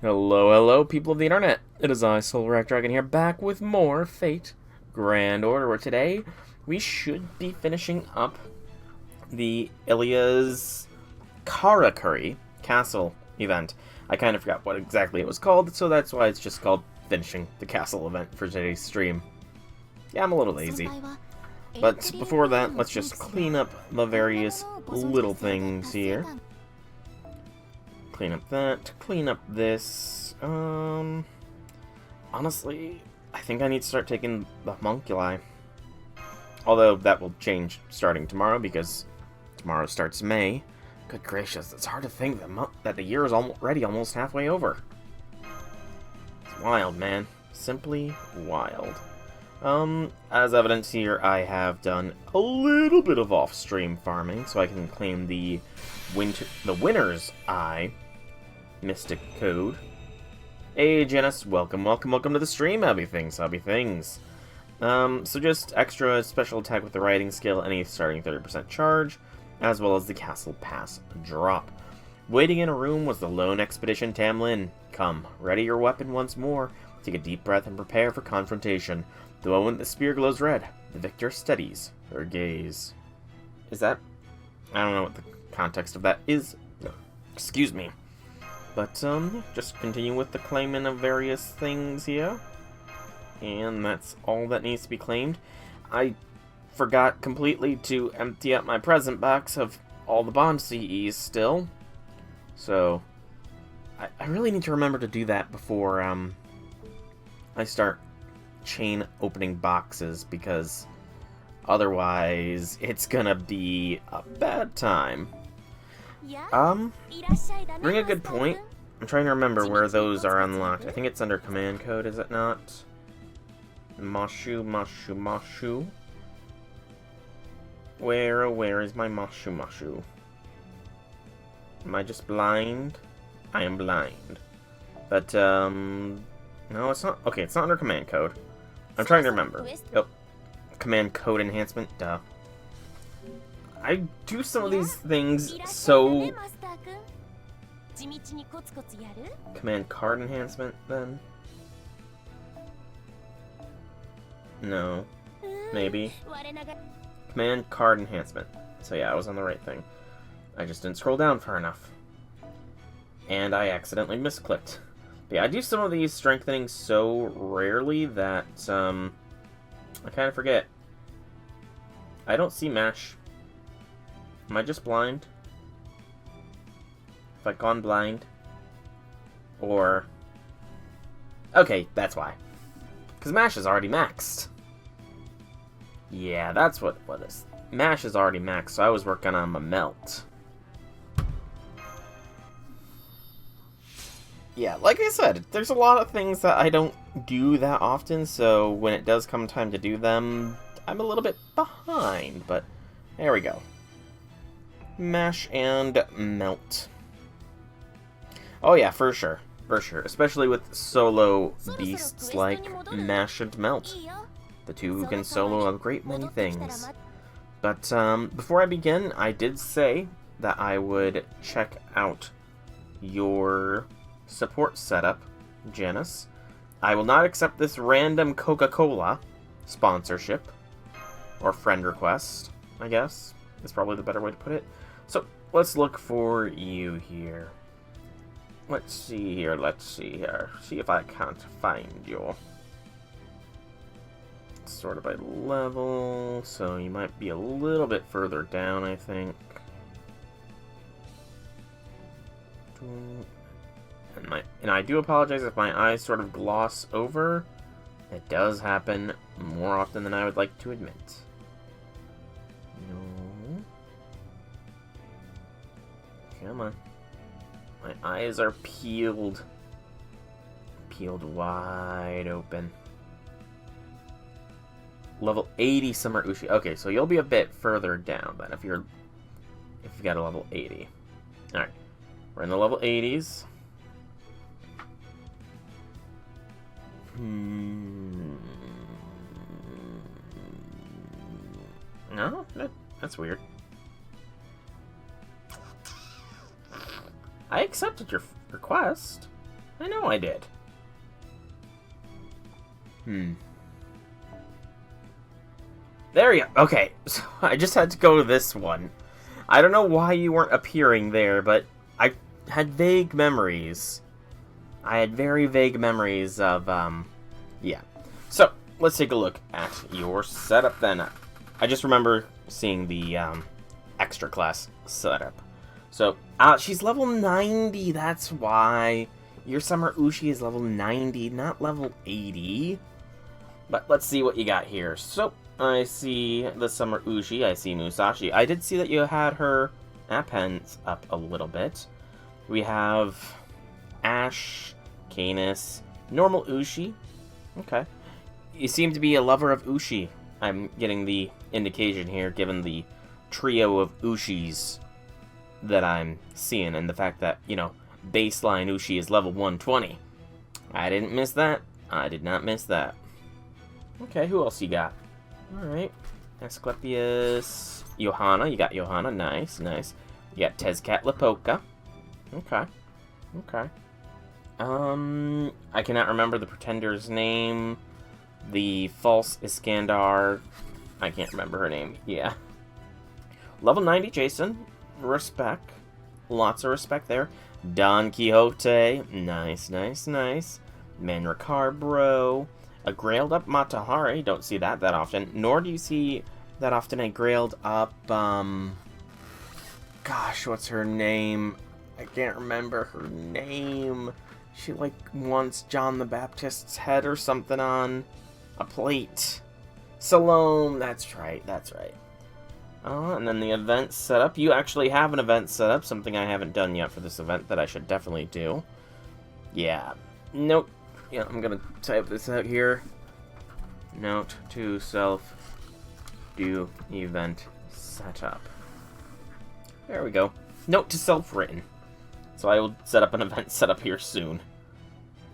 Hello, hello, people of the internet. It is I, Soul Dragon here, back with more Fate Grand Order, where today we should be finishing up the Illya's Katakuri Castle event. I kind of forgot what exactly it was called, so that's why it's just called finishing the castle event for today's stream. Yeah, I'm a little lazy. But before that, let's just clean up the various little things here. Clean up that, clean up this. Honestly, I think I need to start taking the homunculi. Although that will change starting tomorrow because tomorrow starts May. Good gracious, it's hard to think that the year is already almost halfway over. It's wild, man. Simply wild. As evidence here, I have done a little bit of off-stream farming, so I can claim the winner's eye mystic code. Hey, Janice, welcome to the stream. Hobby things. So just extra special attack with the riding skill, any starting 30% charge, as well as the castle pass drop. Waiting in a room was the lone expedition Tamlin. Come, ready your weapon once more. Take a deep breath and prepare for confrontation. The moment the spear glows red, the victor steadies her gaze. Is that... I don't know what the context of that is. Excuse me. But, just continue with the claiming of various things here. And that's all that needs to be claimed. I forgot completely to empty out my present box of all the bond CEs still. So, I really need to remember to do that before, I start chain opening boxes, because otherwise it's gonna be a bad time. Bring a good point. I'm trying to remember where those are unlocked. I think it's under command code, is it not? Mashu. Where is my Mashu? Am I just blind? I am blind. But, no, it's not. Okay, it's not under command code. I'm trying to remember. Oh, command code enhancement, duh. I do some of these things so... Command card enhancement, then? No. Maybe. Command card enhancement. So yeah, I was on the right thing. I just didn't scroll down far enough. And I accidentally misclicked. But yeah, I do some of these strengthening so rarely that, I kind of forget. I don't see MASH. Am I just blind? Have I gone blind? Or... Okay, that's why. Because MASH is already maxed. Yeah, that's what it is. MASH is already maxed, so I was working on my melt. Yeah, like I said, there's a lot of things that I don't do that often, so when it does come time to do them, I'm a little bit behind, but there we go. Mash and melt. Oh yeah, for sure. Especially with solo beasts like Mash and Melt. The two who can solo a great many things. But before I begin, I did say that I would check out your support setup, Janice. I will not accept this random Coca-Cola sponsorship. Or friend request, I guess. Is probably the better way to put it. So, let's look for you here. Let's see here. See if I can't find you. Sort of by level, so you might be a little bit further down, I think. And I do apologize if my eyes sort of gloss over. It does happen more often than I would like to admit. No. Come on. My eyes are peeled. Peeled wide open. Level 80 Summer Ushi. Okay, so you'll be a bit further down then if you got a level 80. Alright. We're in the level 80s. No? That's weird. I accepted your request. I know I did. There you go. Okay, so I just had to go to this one. I don't know why you weren't appearing there, but I had vague memories. I had very vague memories of, yeah. So, let's take a look at your setup then. I just remember seeing the, extra class setup. So, she's level 90, that's why. Your Summer Ushi is level 90, not level 80. But let's see what you got here. So, I see the Summer Ushi, I see Musashi. I did see that you had her appends up a little bit. We have Ash, Canis, normal Ushi. Okay. You seem to be a lover of Ushi. I'm getting the indication here, given the trio of Ushis that I'm seeing, and the fact that, you know, baseline Ushi is level 120. I didn't miss that. I did not miss that. Okay, who else you got? Alright. Asclepius. Johanna. You got Johanna. Nice, nice. You got Tezcat Lapoka. Okay. Okay. I cannot remember the Pretender's name. The false Iskandar. I can't remember her name. Yeah. Level 90 Jason. Respect. Lots of respect there. Don Quixote. Nice, nice, nice. Manrakar Bro. A grailed up Matahari. Don't see that often. Nor do you see that often a grailed up, gosh, what's her name? I can't remember her name. She, like, wants John the Baptist's head or something on a plate. Salome. That's right, that's right. And then the event setup. You actually have an event setup, something I haven't done yet for this event that I should definitely do. Yeah. Nope. Yeah, I'm gonna type this out here. Note to self, do event setup. There we go. Note to self written. So I will set up an event setup here soon.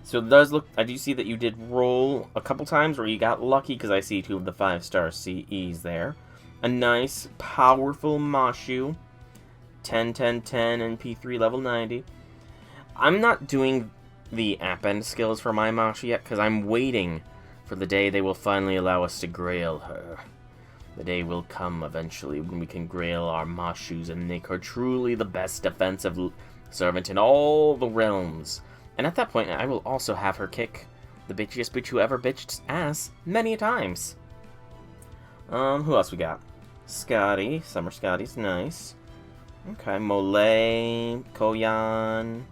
So it does look, I do see that you did roll a couple times where you got lucky, because I see 2 of the 5-star CEs there. A nice, powerful Mashu. 10, 10, 10, and P3 level 90. I'm not doing the append skills for my Mashu yet, because I'm waiting for the day they will finally allow us to grail her. The day will come eventually when we can grail our Mashus and make her truly the best defensive servant in all the realms. And at that point, I will also have her kick the bitchiest bitch who ever bitched ass many a times. Who else we got? Scotty. Summer Scotty's nice. Okay, Mole, Koyan.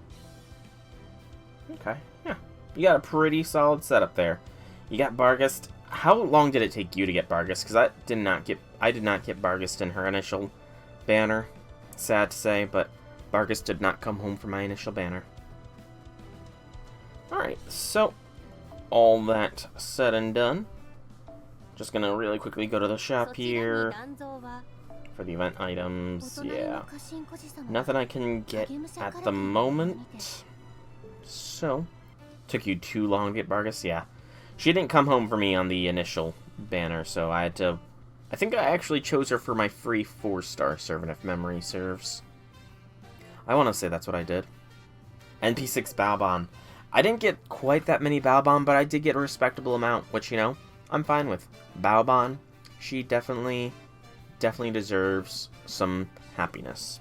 Okay, yeah. You got a pretty solid setup there. You got Barghest. How long did it take you to get Barghest? Because I did not get Barghest in her initial banner. Sad to say, but Barghest did not come home from my initial banner. Alright, so all that said and done. Just gonna really quickly go to the shop here for the event items. Yeah. Nothing I can get at the moment. So, took you too long to get Barghest? Yeah. She didn't come home for me on the initial banner, so I had to... I think I actually chose her for my free 4-star servant, if memory serves. I want to say that's what I did. NP6 Balbon. I didn't get quite that many Balbon, but I did get a respectable amount, which, you know, I'm fine with. Balbon, she definitely deserves some happiness.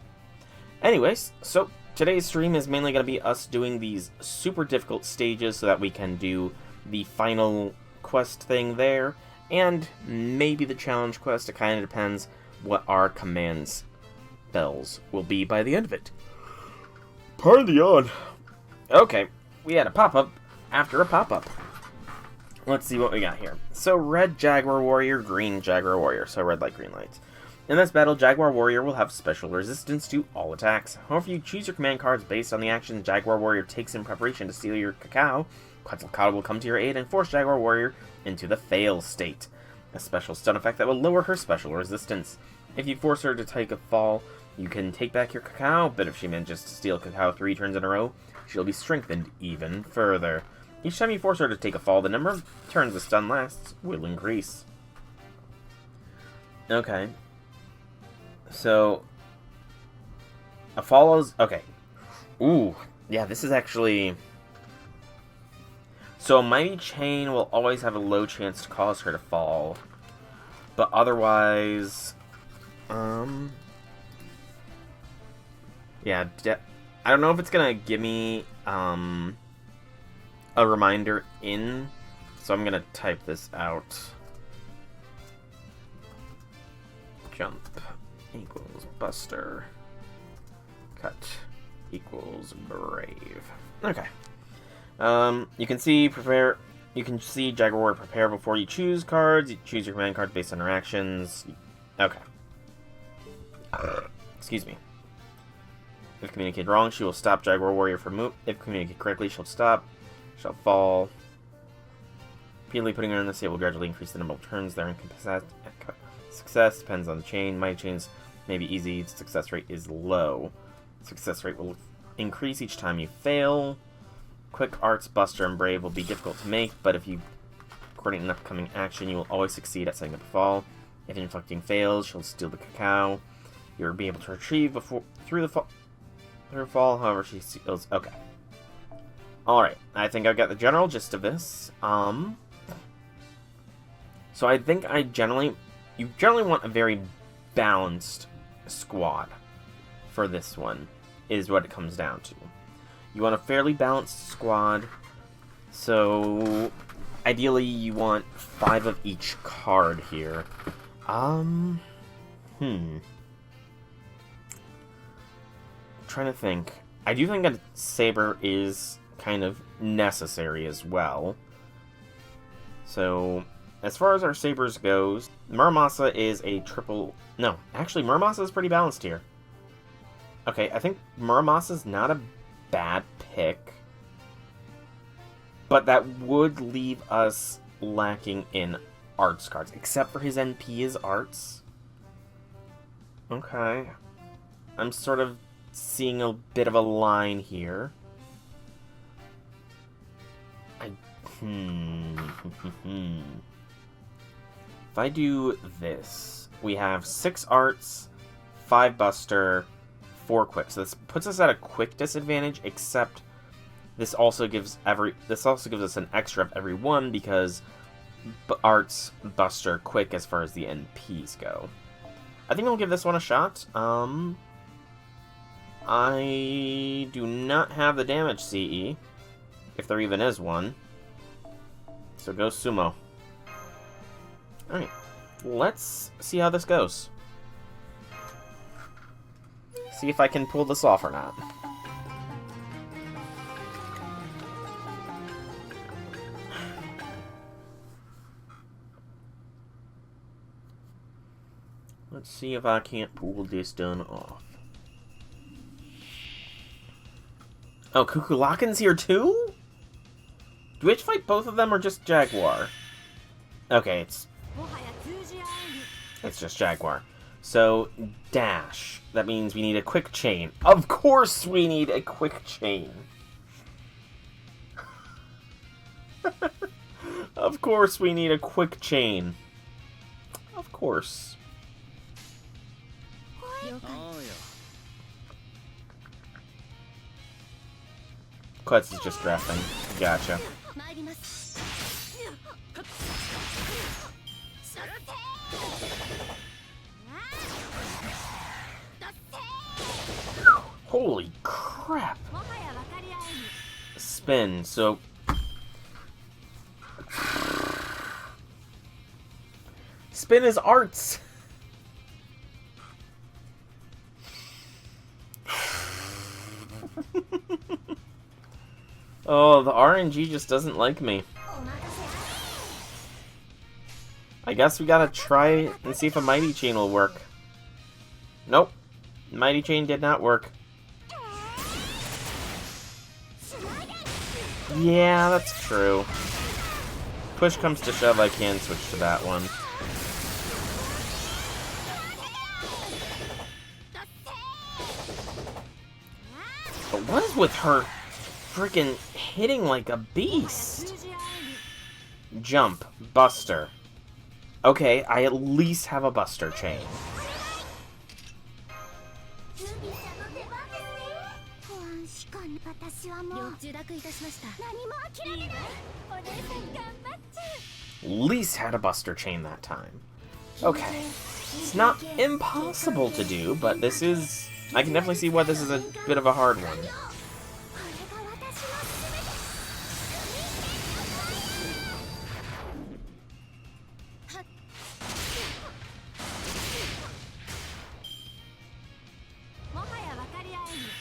Anyways, so today's stream is mainly going to be us doing these super difficult stages so that we can do the final quest thing there, and maybe the challenge quest. It kind of depends what our command spells will be by the end of it. Pardon the yawn. Okay, we had a pop-up after a pop-up. Let's see what we got here. So, red Jaguar Warrior, green Jaguar Warrior. So, red light, green lights. In this battle, Jaguar Warrior will have special resistance to all attacks. However, you choose your command cards based on the action Jaguar Warrior takes in preparation to steal your cacao. Quetzalcoatl will come to your aid and force Jaguar Warrior into the fail state. A special stun effect that will lower her special resistance. If you force her to take a fall, you can take back your cacao, but if she manages to steal cacao 3 turns in a row, she'll be strengthened even further. Each time you force her to take a fall, the number of turns the stun lasts will increase. Okay. So, a follows... Okay. Ooh. Yeah, this is actually So Mighty Chain will always have a low chance to cause her to fall. But otherwise... yeah, I don't know if it's gonna give me a reminder in, so I'm gonna type this out. Jump equals Buster. Cut equals Brave. Okay. You can see prepare. You can see Jaguar Warrior prepare before you choose cards. You choose your command cards based on interactions. Okay. Excuse me. If communicated wrong, she will stop Jaguar Warrior from move. If communicated correctly, she'll stop. She'll fall. Repeatedly putting her in the state will gradually increase the number of turns they're in success. Depends on the chain. Mighty chains may be easy. Success rate is low. Success rate will increase each time you fail. Quick Arts, Buster, and Brave will be difficult to make, but if you coordinate an upcoming action, you will always succeed at setting up a fall. If inflicting fails, she'll steal the cacao. You'll be able to retrieve through her fall, however she steals. Okay. Alright, I think I've got the general gist of this. So I think you generally want a very balanced squad for this one, is what it comes down to. You want a fairly balanced squad, so ideally you want 5 of each card here. I'm trying to think. I do think a Saber is kind of necessary as well. So, as far as our Sabers goes, Muramasa is a triple... No, actually Muramasa is pretty balanced here. Okay, I think Muramasa's not a bad pick, but that would leave us lacking in arts cards, except for his NP is arts. Okay, I'm sort of seeing a bit of a line here. If I do this, we have 6 arts, 5 Buster, 4 quick. So this puts us at a quick disadvantage, except this also gives us an extra of every one because Arts, Buster, quick as far as the NPs go. I think we'll give this one a shot. I do not have the damage CE, if there even is one. So go Sumo. Alright, let's see how this goes. See if I can pull this off or not. Let's see if I can't pull this done off. Oh, Kukulakan's here too? Do we have to fight both of them or just Jaguar? Okay, it's just Jaguar. So, dash. That means we need a quick chain. Of course we need a quick chain. Of course we need a quick chain. Of course. Klutz is just drafting. Gotcha. Holy crap! Spin, so... Spin is arts! Oh, the RNG just doesn't like me. I guess we gotta try and see if a Mighty Chain will work. Nope. Mighty Chain did not work. Yeah, that's true. Push comes to shove, I can switch to that one. But what is with her freaking hitting like a beast? Jump. Buster. Okay, I at least have a Buster chain. Least had a buster chain that time. Okay. It's not impossible to do, but this is... I can definitely see why this is a bit of a hard one.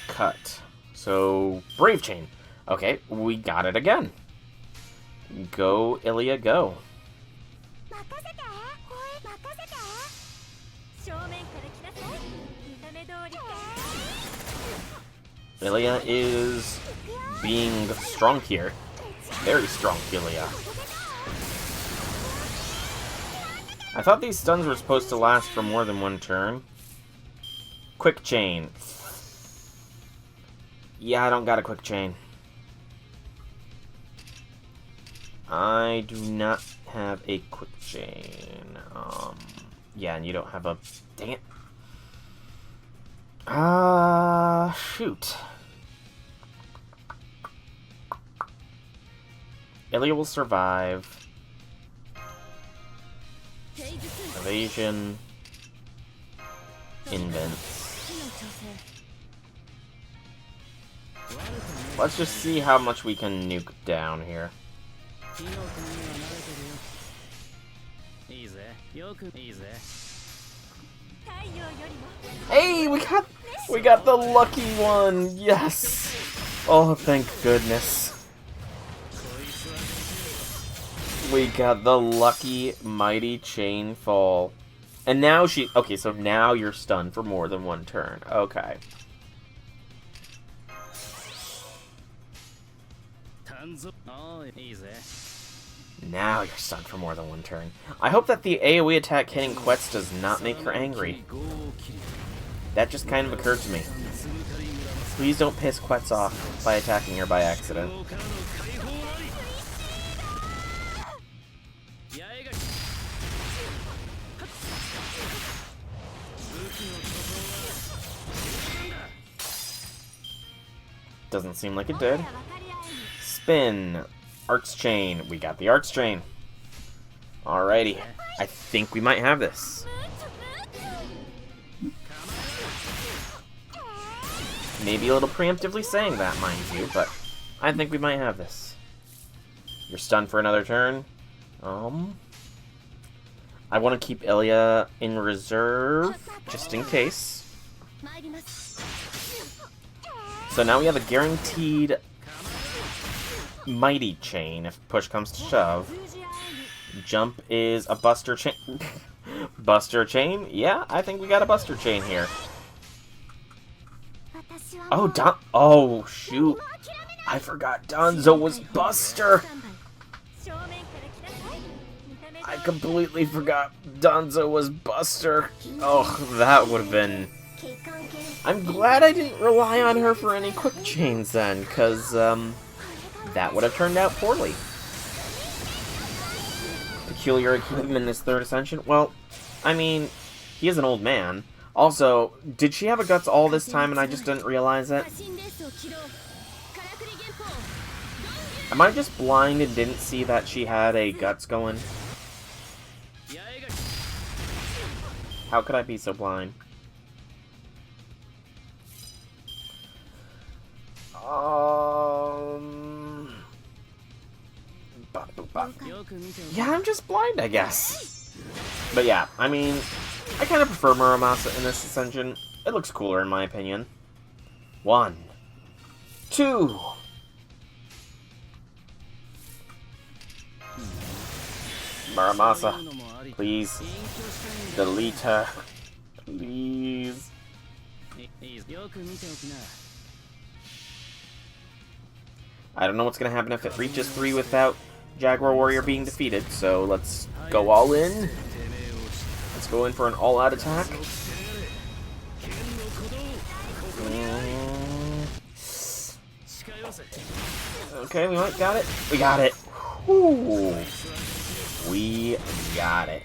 Cut. So, Brave Chain. Okay, we got it again. Go, Illya, go. Illya is being strong here. Very strong, Illya. I thought these stuns were supposed to last for more than one turn. Quick chain. Yeah, I don't got a quick chain. I do not have a quick chain. Yeah, and you don't have a... Dang it. Shoot. Illya will survive. Evasion. Invents. Let's just see how much we can nuke down here. Hey, we got the lucky one. Yes. Oh, thank goodness. We got the lucky mighty chain fall. And now she... Okay, so now you're stunned for more than one turn. Okay. Now you're stunned for more than one turn. I hope that the AoE attack hitting Quetz does not make her angry. That just kind of occurred to me. Please don't piss Quetz off by attacking her by accident. Doesn't seem like it did. Spin. Arts Chain. We got the Arts Chain. Alrighty. I think we might have this. Maybe a little preemptively saying that, mind you, but I think we might have this. You're stunned for another turn. I want to keep Illya in reserve, just in case. So now we have a guaranteed mighty chain if push comes to shove. Jump is a buster chain. Buster chain? Yeah, I think we got a buster chain here. Oh, oh, shoot. I forgot Danzo was Buster. I completely forgot Danzo was Buster. Oh, that would have been... I'm glad I didn't rely on her for any quick chains then, because, that would have turned out poorly. Peculiar equipment in his third ascension? Well, I mean, he is an old man. Also, did she have a guts all this time and I just didn't realize it? Am I just blind and didn't see that she had a guts going? How could I be so blind? Yeah, I'm just blind, I guess. But yeah, I mean, I kind of prefer Muramasa in this ascension. It looks cooler in my opinion. 1, 2. Muramasa, please. Delete her. Please. I don't know what's going to happen if it reaches 3 without Jaguar Warrior being defeated, so let's go all in. Let's go in for an all-out attack. Okay, we might got it. We got it. Whew. We got it.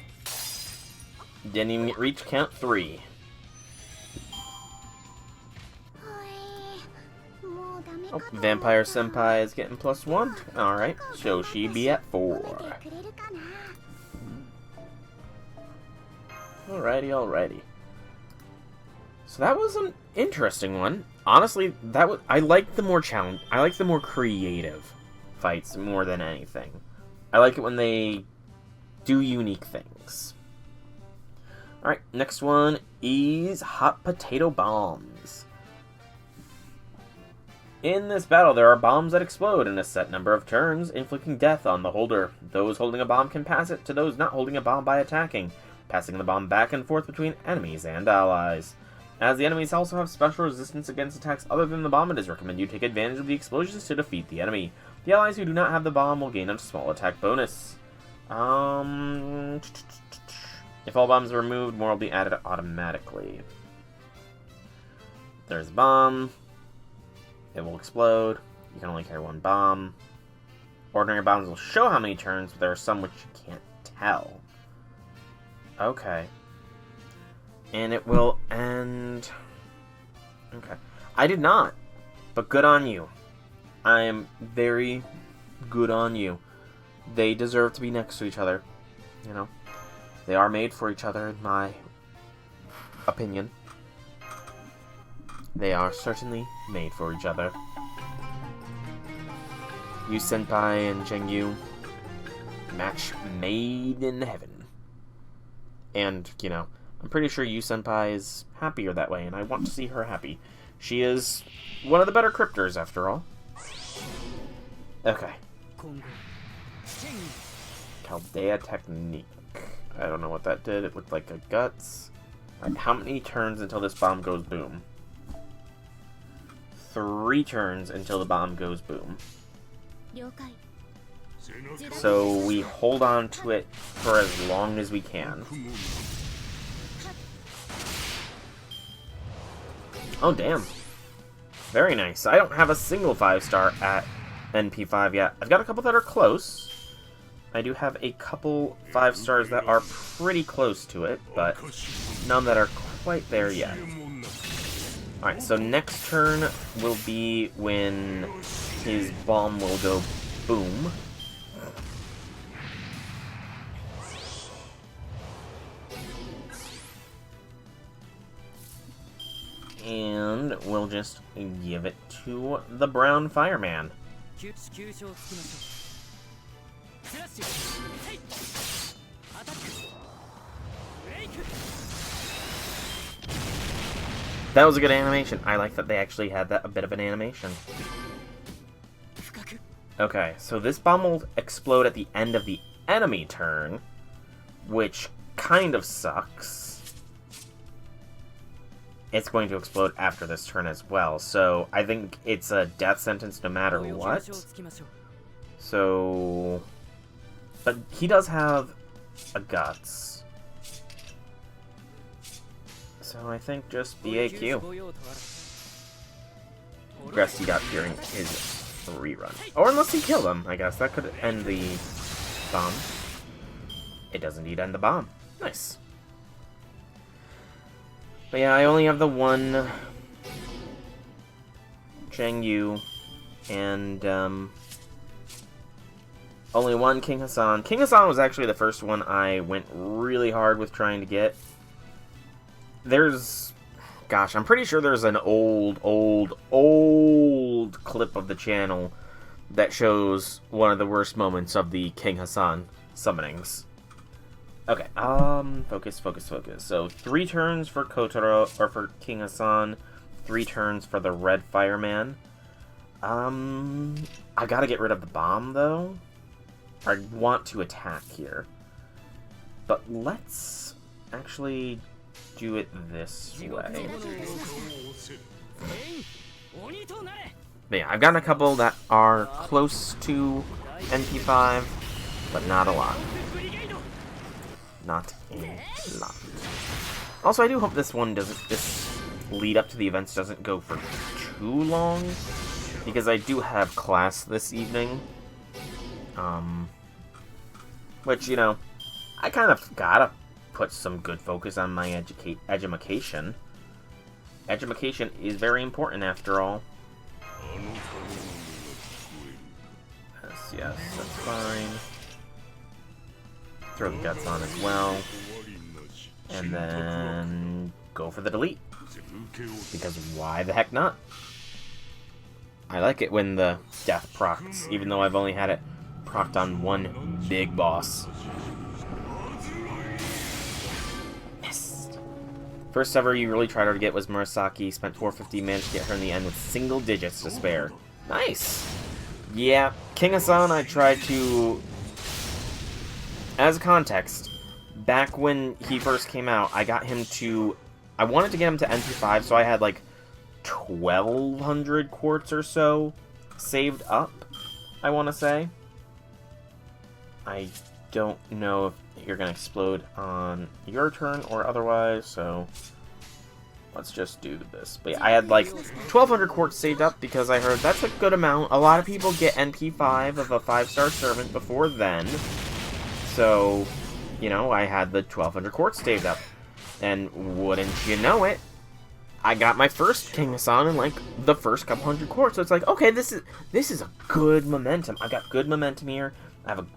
Didn't even reach count 3. Oh, Vampire Senpai is getting +1. Alright, so she be at 4. Alrighty. So that was an interesting one. Honestly, I like the more I like the more creative fights more than anything. I like it when they do unique things. Alright, next one is Hot Potato Bombs. In this battle, there are bombs that explode in a set number of turns, inflicting death on the holder. Those holding a bomb can pass it to those not holding a bomb by attacking, passing the bomb back and forth between enemies and allies. As the enemies also have special resistance against attacks other than the bomb, it is recommended you take advantage of the explosions to defeat the enemy. The allies who do not have the bomb will gain a small attack bonus. If all bombs are removed, more will be added automatically. There's a bomb. It will explode. You can only carry one bomb. Ordinary bombs will show how many turns, but there are some which you can't tell. Okay. And it will end... Okay. I did not. But good on you. I am very good on you. They deserve to be next to each other. You know? They are made for each other, in my opinion. They are certainly made for each other. Yu Senpai and Zhengyu. Match made in heaven. And, you know, I'm pretty sure Yu Senpai is happier that way, and I want to see her happy. She is one of the better cryptors, after all. Okay. Chaldea Technique. I don't know what that did. It looked like a guts. Alright, how many turns until this bomb goes boom? 3 turns until the bomb goes boom. So we hold on to it for as long as we can. Oh, damn. Very nice. I don't have a single 5-star at NP5 yet. I've got a couple that are close. I do have a couple 5-stars that are pretty close to it, but none that are quite there yet. Alright, so next turn will be when his bomb will go boom. And we'll just give it to the brown fireman. That was a good animation. I like that they actually had that a bit of an animation. Okay, so this bomb will explode at the end of the enemy turn, which kind of sucks. It's going to explode after this turn as well, so I think it's a death sentence no matter what. So... But he does have a guts. So I think just BAQ. Gresty got during his rerun. Or unless he killed him, I guess. That could end the bomb. It does indeed end the bomb. Nice. But yeah, I only have the one Zhengyu and only one King Hassan. King Hassan was actually the first one I went really hard with trying to get. There's... Gosh, I'm pretty sure there's an old clip of the channel that shows one of the worst moments of the King Hassan summonings. Okay, focus. So 3 turns for Kotaro, or for King Hassan, 3 turns for the Red Fireman. I gotta get rid of the bomb, though. I want to attack here. But let's actually do it this way. But yeah, I've gotten a couple that are close to NP5, but not a lot. Not a lot. Also, I do hope this lead up to the events doesn't go for too long, because I do have class this evening. Which, you know, I kind of gotta put some good focus on my edumacation. Edumacation is very important after all. Yes, that's fine. Throw the guts on as well. And then go for the delete. Because why the heck not? I like it when the death procs, even though I've only had it procced on one big boss. Missed. First ever you really tried to get was Murasaki. Spent 450, managed to get her in the end with single digits to spare. Nice! Yeah, King Hassan I tried to... As context, back when he first came out, I got him to... I wanted to get him to NP5, so I had like 1,200 quartz or so saved up, I want to say. I don't know if you're going to explode on your turn or otherwise, so let's just do this. But yeah, I had like 1,200 quartz saved up because I heard that's a good amount. A lot of people get NP5 of a 5-star servant before then. So, you know, I had the 1,200 quartz saved up. And wouldn't you know it, I got my first King Hassan in like the first couple hundred quartz. So it's like, okay, this is a good momentum. I've got good momentum here. I have a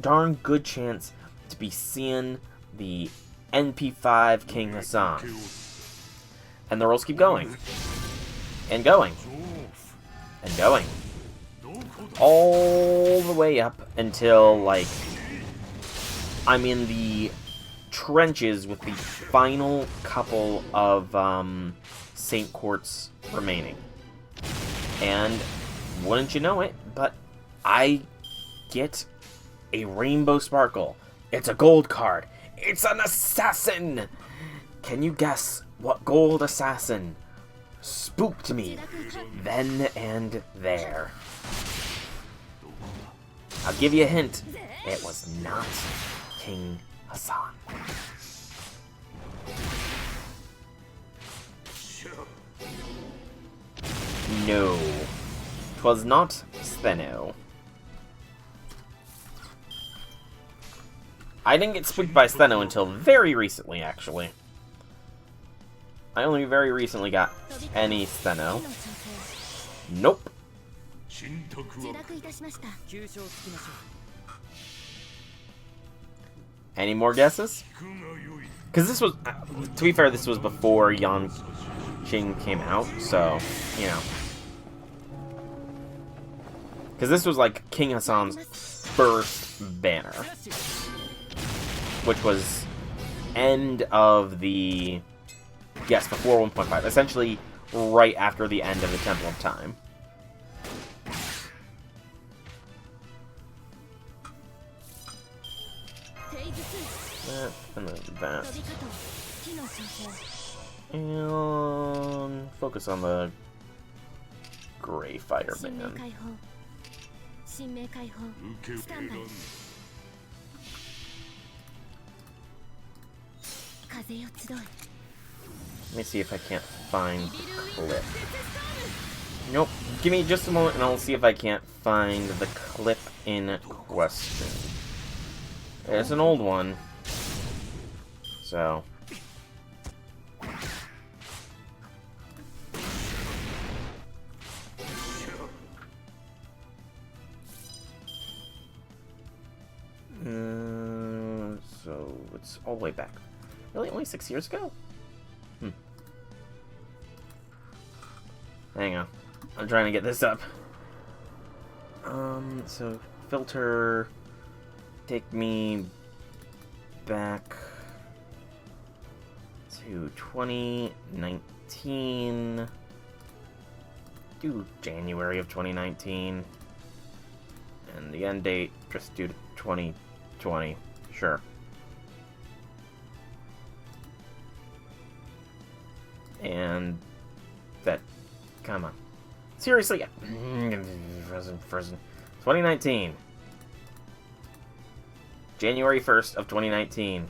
darn good chance to be seeing the NP5 King Hassan. And the rolls keep going. And going. And going. All the way up until, like, I'm in the trenches with the final couple of Saint Quartz remaining. And wouldn't you know it, but I get a Rainbow Sparkle. It's a gold card. It's an assassin! Can you guess what gold assassin spooked me then and there? I'll give you a hint. It was not King Hassan. No. 'Twas not Stheno. I didn't get spooked by Stheno until very recently, actually. I only very recently got any Stheno. Nope. Any more guesses? Because this was, to be fair, this was before Yan Qing came out, so, you know. Because this was like King Hassan's first banner. Which was end of the... Yes, before 1.5. Essentially, right after the end of the Temple of Time. That, and then that. And focus on the Gray Fireman. Let me see if I can't find the clip. Nope. Give me just a moment and I'll see if I can't find the clip in question. It's an old one. So. So it's all the way back. Really? Only 6 years ago? Hang on. I'm trying to get this up. So filter, take me back to 2019. Do January of 2019. And the end date, just do 2020. Sure. And that, come on. Seriously? Frozen. 2019. January 1st of 2019.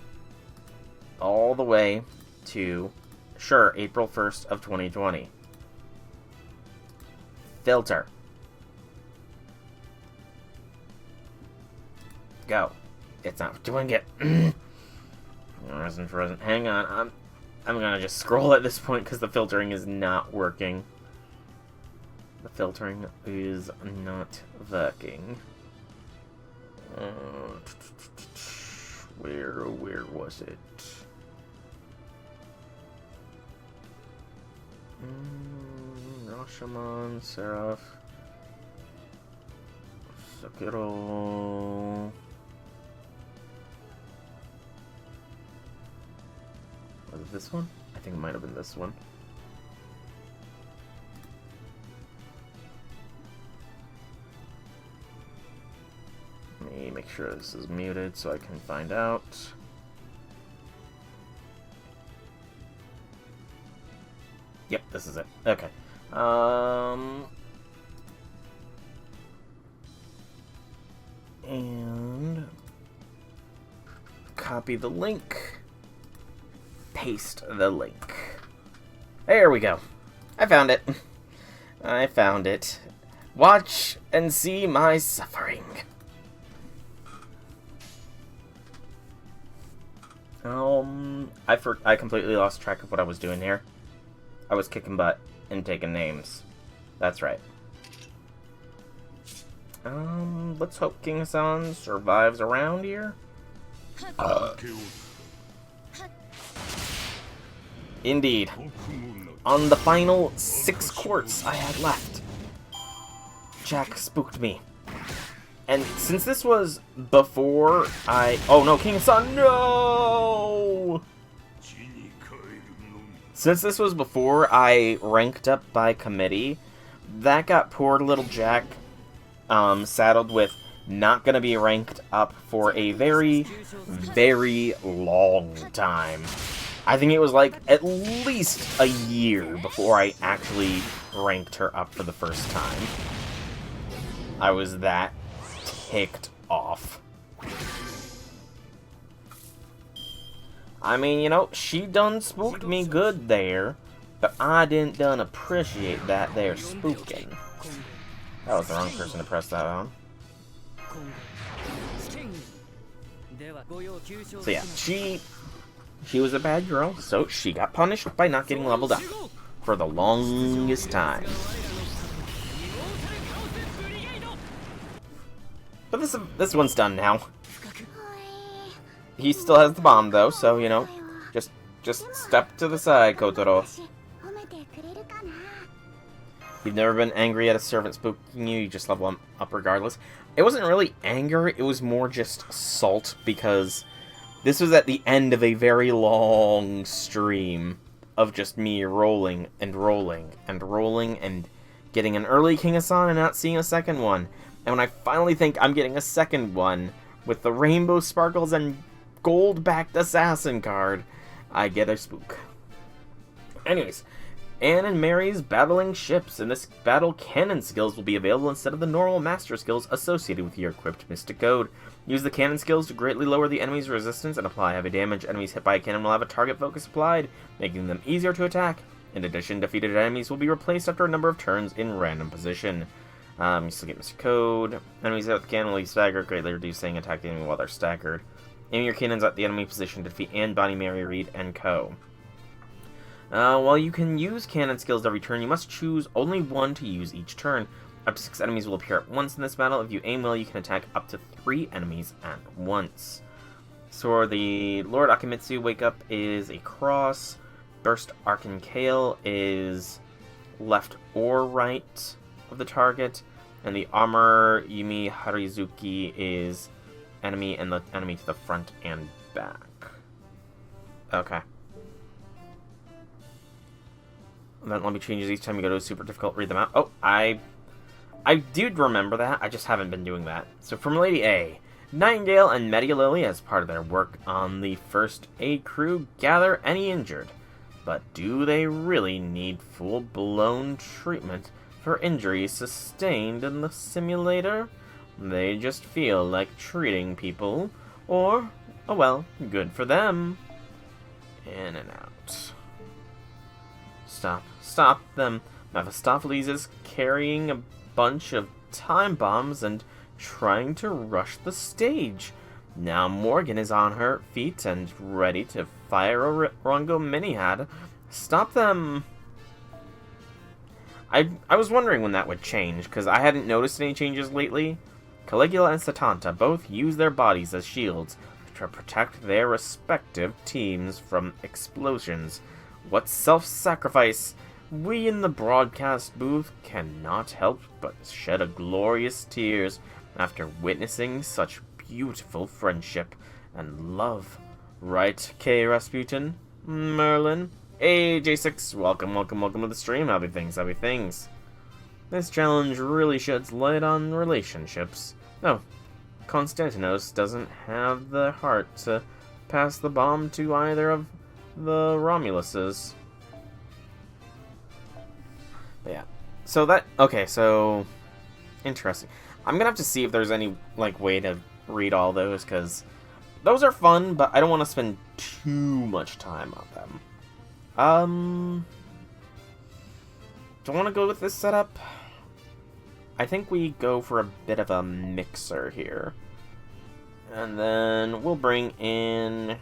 All the way to, sure, April 1st of 2020. Filter. Go. It's not doing it. Frozen. Hang on. I'm gonna just scroll at this point because the filtering is not working. The filtering is not working. Where was it? Rashomon, Seraph, Sakiro. Was it this one? I think it might have been this one. Let me make sure this is muted so I can find out. Yep, this is it. Okay. And copy the link. Paste the link. There we go. I found it. I found it. Watch and see my suffering. I completely lost track of what I was doing here. I was kicking butt and taking names. That's right. Let's hope King Hassan survives around here. Indeed. On the final 6 quartz I had left, Jack spooked me. And since this was before oh no, King Hassan, no! Since this was before I ranked up by committee, that got poor little Jack saddled with not gonna be ranked up for a very, very long time. I think it was like at least a year before I actually ranked her up for the first time. I was that ticked off. I mean, you know, she done spooked me good there, but I didn't done appreciate that there spooking. That was the wrong person to press that on. So yeah, she was a bad girl, so she got punished by not getting leveled up for the longest time. But this one's done now. He still has the bomb though, so you know, just step to the side, Kotaro. You've never been angry at a servant spooking you, you just level him up regardless. It wasn't really anger, it was more just salt, because this was at the end of a very long stream of just me rolling and rolling and rolling and getting an early King Hassan and not seeing a second one. And when I finally think I'm getting a second one with the rainbow sparkles and gold-backed assassin card, I get a spook. Anyways, Anne and Mary's battling ships. In this battle, cannon skills will be available instead of the normal master skills associated with your equipped Mystic Code. Use the cannon skills to greatly lower the enemy's resistance and apply heavy damage. Enemies hit by a cannon will have a target focus applied, making them easier to attack. In addition, defeated enemies will be replaced after a number of turns in random position. You still get Mystic Code. Enemies out with the cannon will be staggered, greatly reducing attack the enemy while they're staggered. Aim your cannons at the enemy position to defeat Anne, Bonnie, Mary, Reed, and Co. While you can use cannon skills every turn, you must choose only one to use each turn. Up to 6 enemies will appear at once in this battle. If you aim well, you can attack up to 3 enemies at once. So the Lord Akimitsu Wake Up is a cross. Burst Arcane Kale is left or right of the target. And the Armor Yumi Harizuki is enemy and the enemy to the front and back. Okay. Then let me change these each time you go to a super difficult, read them out. Oh, I did remember that. I just haven't been doing that. So from Lady A, Nightingale and Medialily, as part of their work on the first A crew, gather any injured. But do they really need full-blown treatment for injuries sustained in the simulator? They just feel like treating people, or, oh well, good for them. In and out. Stop them. Mephistopheles is carrying a bunch of time bombs and trying to rush the stage. Now Morgan is on her feet and ready to fire a Rongo Mini-Had. Stop them! I was wondering when that would change, because I hadn't noticed any changes lately. Caligula and Satanta both use their bodies as shields to protect their respective teams from explosions. What self-sacrifice! We in the broadcast booth cannot help but shed a glorious tears after witnessing such beautiful friendship and love. Right, K. Rasputin? Merlin? Hey, J6, welcome to the stream. Happy things. This challenge really sheds light on relationships. No, Konstantinos doesn't have the heart to pass the bomb to either of the Romuluses. But yeah. So interesting. I'm gonna have to see if there's any, like, way to read all those, because those are fun, but I don't want to spend too much time on them. Do I want to go with this setup? I think we go for a bit of a mixer here. And then we'll bring in...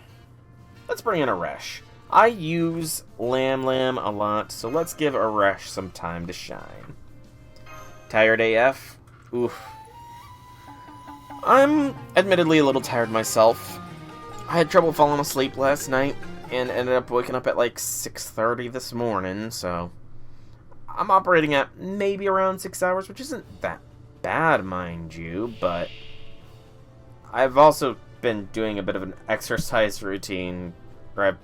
Let's bring in Aresh. I use Lam a lot, so let's give Aresh some time to shine. Tired AF? Oof. I'm admittedly a little tired myself. I had trouble falling asleep last night, and ended up waking up at like 6:30 this morning, so... I'm operating at maybe around 6 hours, which isn't that bad, mind you, but... I've also been doing a bit of an exercise routine, or I'm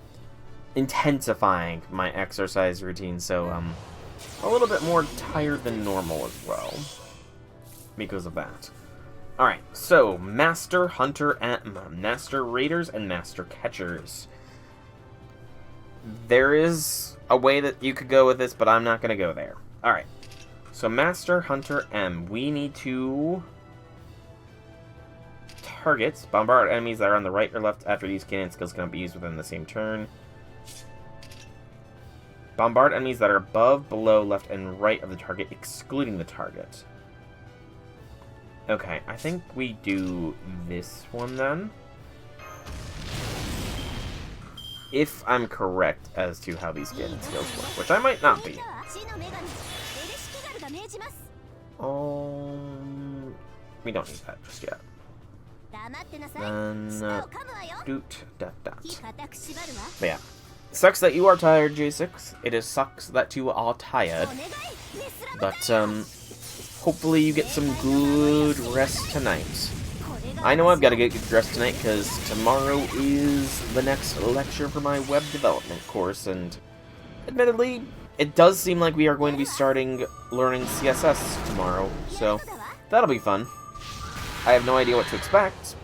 intensifying my exercise routine, so I'm a little bit more tired than normal as well, because of that. Alright, so, Master, Hunter, and Master Raiders, and Master Catchers. There is a way that you could go with this, but I'm not going to go there. Alright, so Master, Hunter, M. We need to target, bombard enemies that are on the right or left after these cannon skills cannot be used within the same turn. Bombard enemies that are above, below, left, and right of the target, excluding the target. Okay, I think we do this one then. If I'm correct as to how these cannon skills work, which I might not be. We don't need that just yet. Then, But yeah. Sucks that you are tired, J6. It sucks that you are tired. But, hopefully you get some good rest tonight. I know I've got to get good rest tonight because tomorrow is the next lecture for my web development course, and admittedly, it does seem like we are going to be starting learning CSS tomorrow, so that'll be fun. I have no idea what to expect,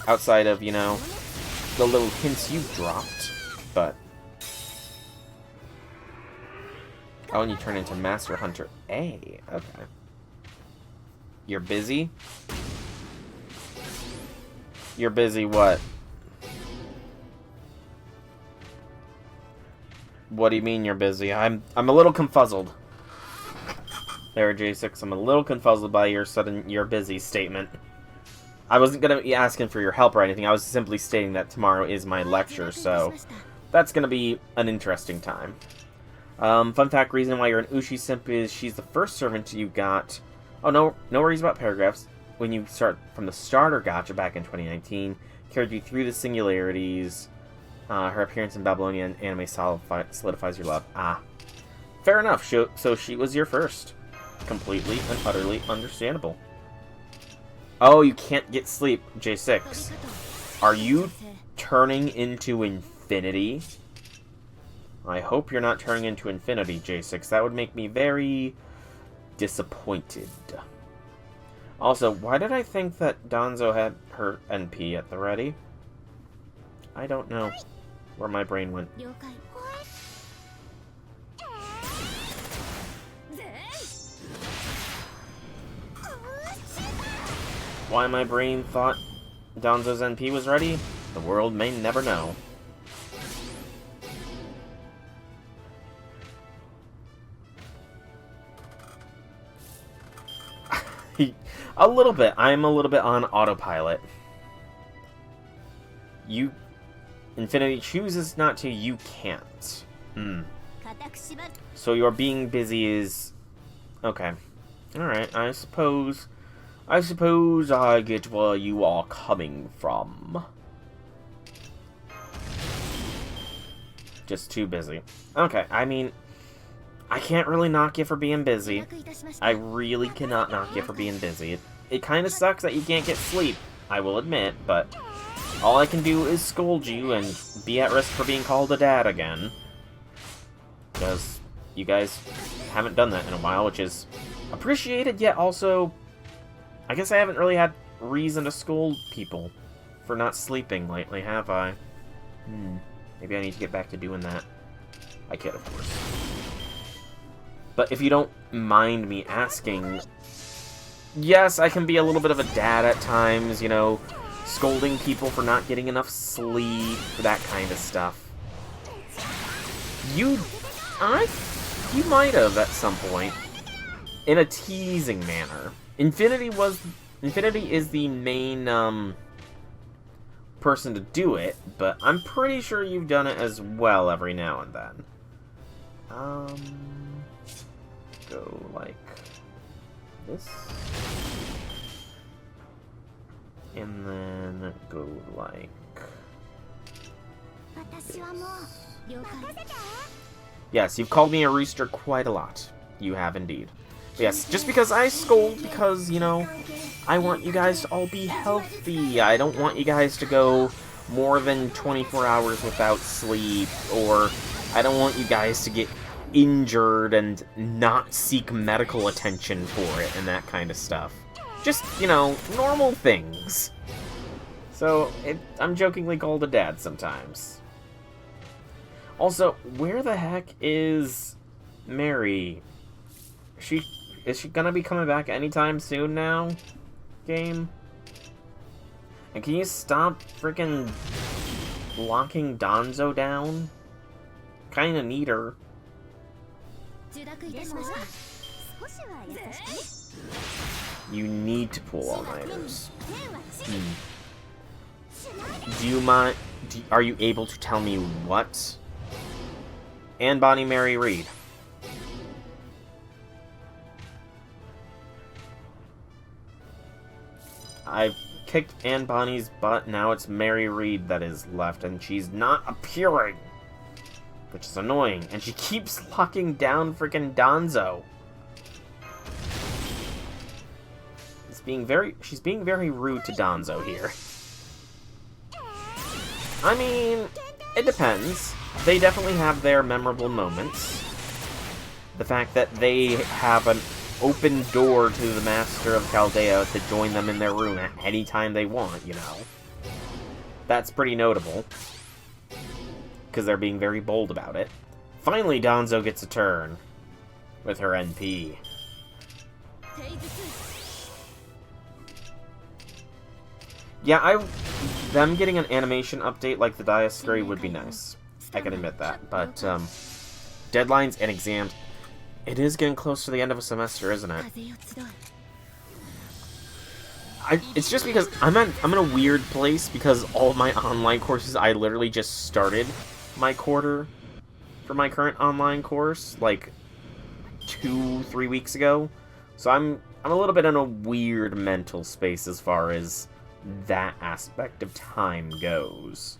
outside of, you know, the little hints you've dropped, but... Oh, and you turn into Master Hunter A. Okay. You're busy? You're busy what? What do you mean you're busy? I'm a little confuzzled. There, J6, I'm a little confuzzled by your sudden "you're busy" statement. I wasn't gonna be asking for your help or anything, I was simply stating that tomorrow is my lecture, so that's gonna be an interesting time. Fun fact, reason why you're an Ushi simp is she's the first servant you got. Oh, no worries about paragraphs. When you start from the starter gacha back in 2019, carried you through the singularities. Her appearance in Babylonian anime solidifies your love. Ah. Fair enough, so she was your first. Completely and utterly understandable. Oh, you can't get sleep, J6. Are you turning into infinity? I hope you're not turning into infinity, J6. That would make me very disappointed. Also, why did I think that Danzo had her NP at the ready? I don't know where my brain went. Why my brain thought Danzo's NP was ready? The world may never know. A little bit. I'm a little bit on autopilot. Infinity chooses not to, you can't. So your being busy is Okay. Alright, I suppose I get where you are coming from. Just too busy. Okay, I mean, I can't really knock you for being busy. I really cannot knock you for being busy. It kind of sucks that you can't get sleep, I will admit, but all I can do is scold you and be at risk for being called a dad again. Because you guys haven't done that in a while, which is appreciated, yet also, I guess I haven't really had reason to scold people for not sleeping lately, have I? Maybe I need to get back to doing that. I kid, of course. But if you don't mind me asking, yes, I can be a little bit of a dad at times, you know, scolding people for not getting enough sleep, that kind of stuff. You might have at some point, in a teasing manner. Infinity is the main, person to do it, but I'm pretty sure you've done it as well every now and then. Go like this. And then go like this. Yes, you've called me a rooster quite a lot. You have indeed. Yes, just because I scold because, you know, I want you guys to all be healthy. I don't want you guys to go more than 24 hours without sleep, or I don't want you guys to get injured and not seek medical attention for it and that kind of stuff. Just, you know, normal things. So, I'm jokingly called a dad sometimes. Also, where the heck is Mary? Is she gonna be coming back anytime soon now? Game? And can you stop freaking locking Danzo down? Kinda need her. You need to pull all-nighters. Do you mind... are you able to tell me what? And Bonnie Mary Reed. I've kicked Anne Bonny's butt, now it's Mary Reed that is left, and she's not appearing! Which is annoying, and she keeps locking down freaking Danzo. She's being very rude to Danzo here. I mean, it depends. They definitely have their memorable moments. The fact that they have an open door to the Master of Chaldea to join them in their room at any time they want, you know. That's pretty notable. Because they're being very bold about it. Finally, Danzo gets a turn. With her NP. Yeah, them getting an animation update like the Diascuri would be nice. I can admit that. But, deadlines and exams... It is getting close to the end of a semester, isn't it? It's just because I'm in a weird place because all of my online courses, I literally just started my quarter for my current online course, like 2-3 weeks ago. So I'm a little bit in a weird mental space as far as that aspect of time goes.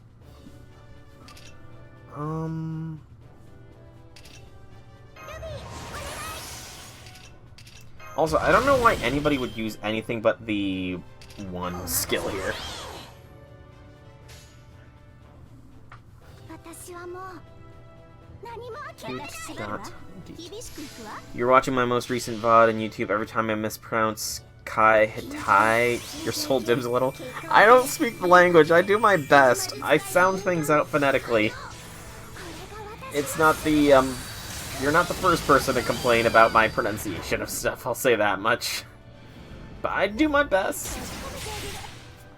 Also, I don't know why anybody would use anything but the one skill here. You're watching my most recent VOD on YouTube. Every time I mispronounce Kai Hitai, your soul dims a little. I don't speak the language. I do my best. I sound things out phonetically. It's not the, You're not the first person to complain about my pronunciation of stuff, I'll say that much. But I do my best.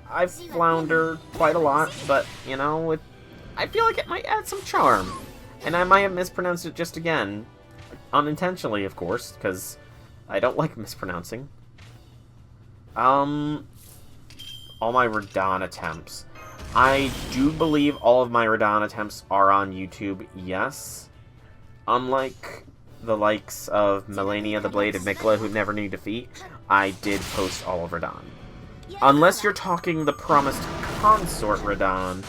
I flounder quite a lot, but, you know, I feel like it might add some charm. And I might have mispronounced it just again. Unintentionally, of course, because I don't like mispronouncing. All my Radon attempts. I do believe all of my Radon attempts are on YouTube, yes. Unlike the likes of Melania the Blade and Mikla, who never knew defeat, I did post all of Radahn. Unless you're talking the promised consort Radahn,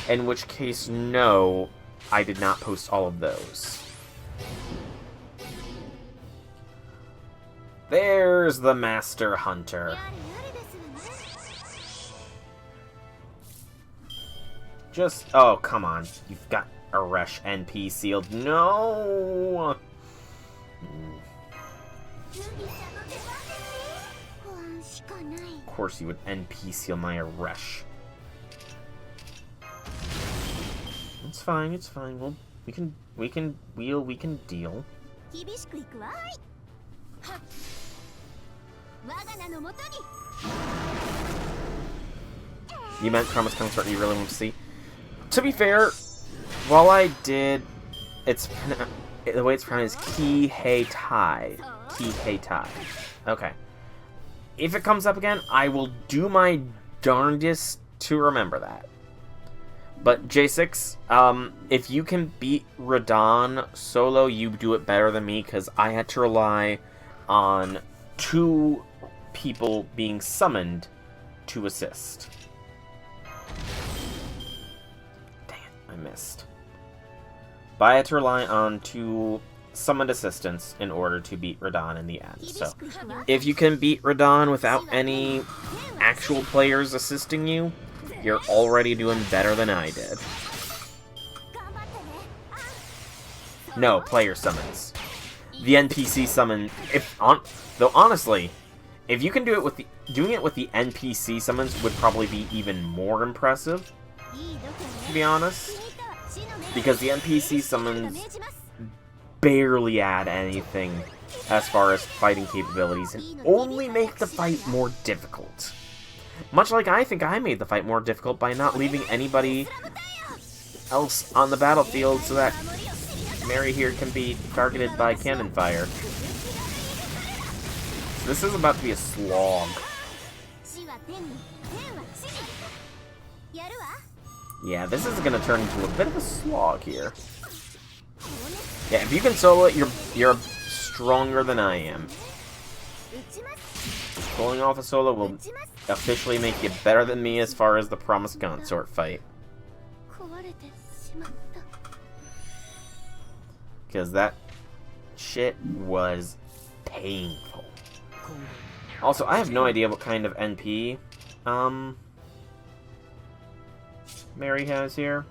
in which case, no, I did not post all of those. There's the Master Hunter. Just, oh, come on. You've got Aresh NP sealed. No! Of course you would NP seal my Aresh. It's fine, it's fine. Well, we can deal. You meant promise consort you really want to see? To be fair, while I did, the way it's pronounced is Ki-Hei Tai. Ki-Hei Tai. Okay. If it comes up again, I will do my darndest to remember that. But J6, if you can beat Radahn solo, you do it better than me, because I had to rely on 2 people being summoned to assist. Dang it, I missed. But I had to rely on 2 summoned assistants in order to beat Radahn in the end. So, if you can beat Radahn without any actual players assisting you, you're already doing better than I did. No, player summons. The NPC summon, though honestly, if you can do it doing it with the NPC summons would probably be even more impressive, to be honest. Because the NPC summons barely add anything as far as fighting capabilities and only make the fight more difficult. Much like I think I made the fight more difficult by not leaving anybody else on the battlefield so that Mary here can be targeted by cannon fire. So this is about to be a slog. Yeah, this is going to turn into a bit of a slog here. Yeah, if you can solo it, you're stronger than I am. Pulling off a solo will officially make you better than me as far as the promised consort fight. Because that shit was painful. Also, I have no idea what kind of NP Mary has here.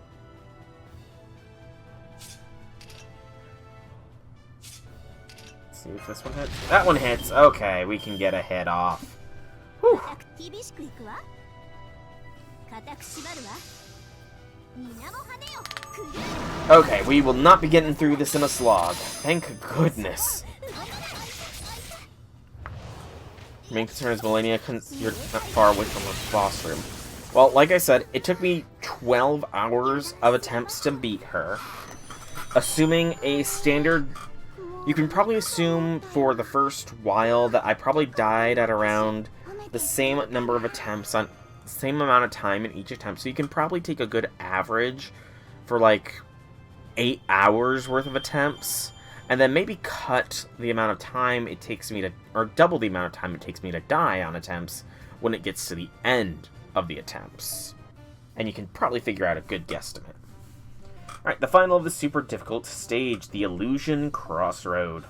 Let's see if this one hits. That one hits! Okay, we can get a hit off. Whew. Okay, we will not be getting through this in a slog. Thank goodness. Main concern is Melania, you're not far away from the boss room. Well, like I said, it took me 12 hours of attempts to beat her. Assuming a standard... You can probably assume for the first while that I probably died at around the same number of attempts on the same amount of time in each attempt. So you can probably take a good average for like 8 hours worth of attempts. And then maybe cut the amount of time it takes me to... Or double the amount of time it takes me to die on attempts when it gets to the end of the attempts. And you can probably figure out a good guesstimate. Alright, the final of the super difficult stage, the Illusion Crossroad.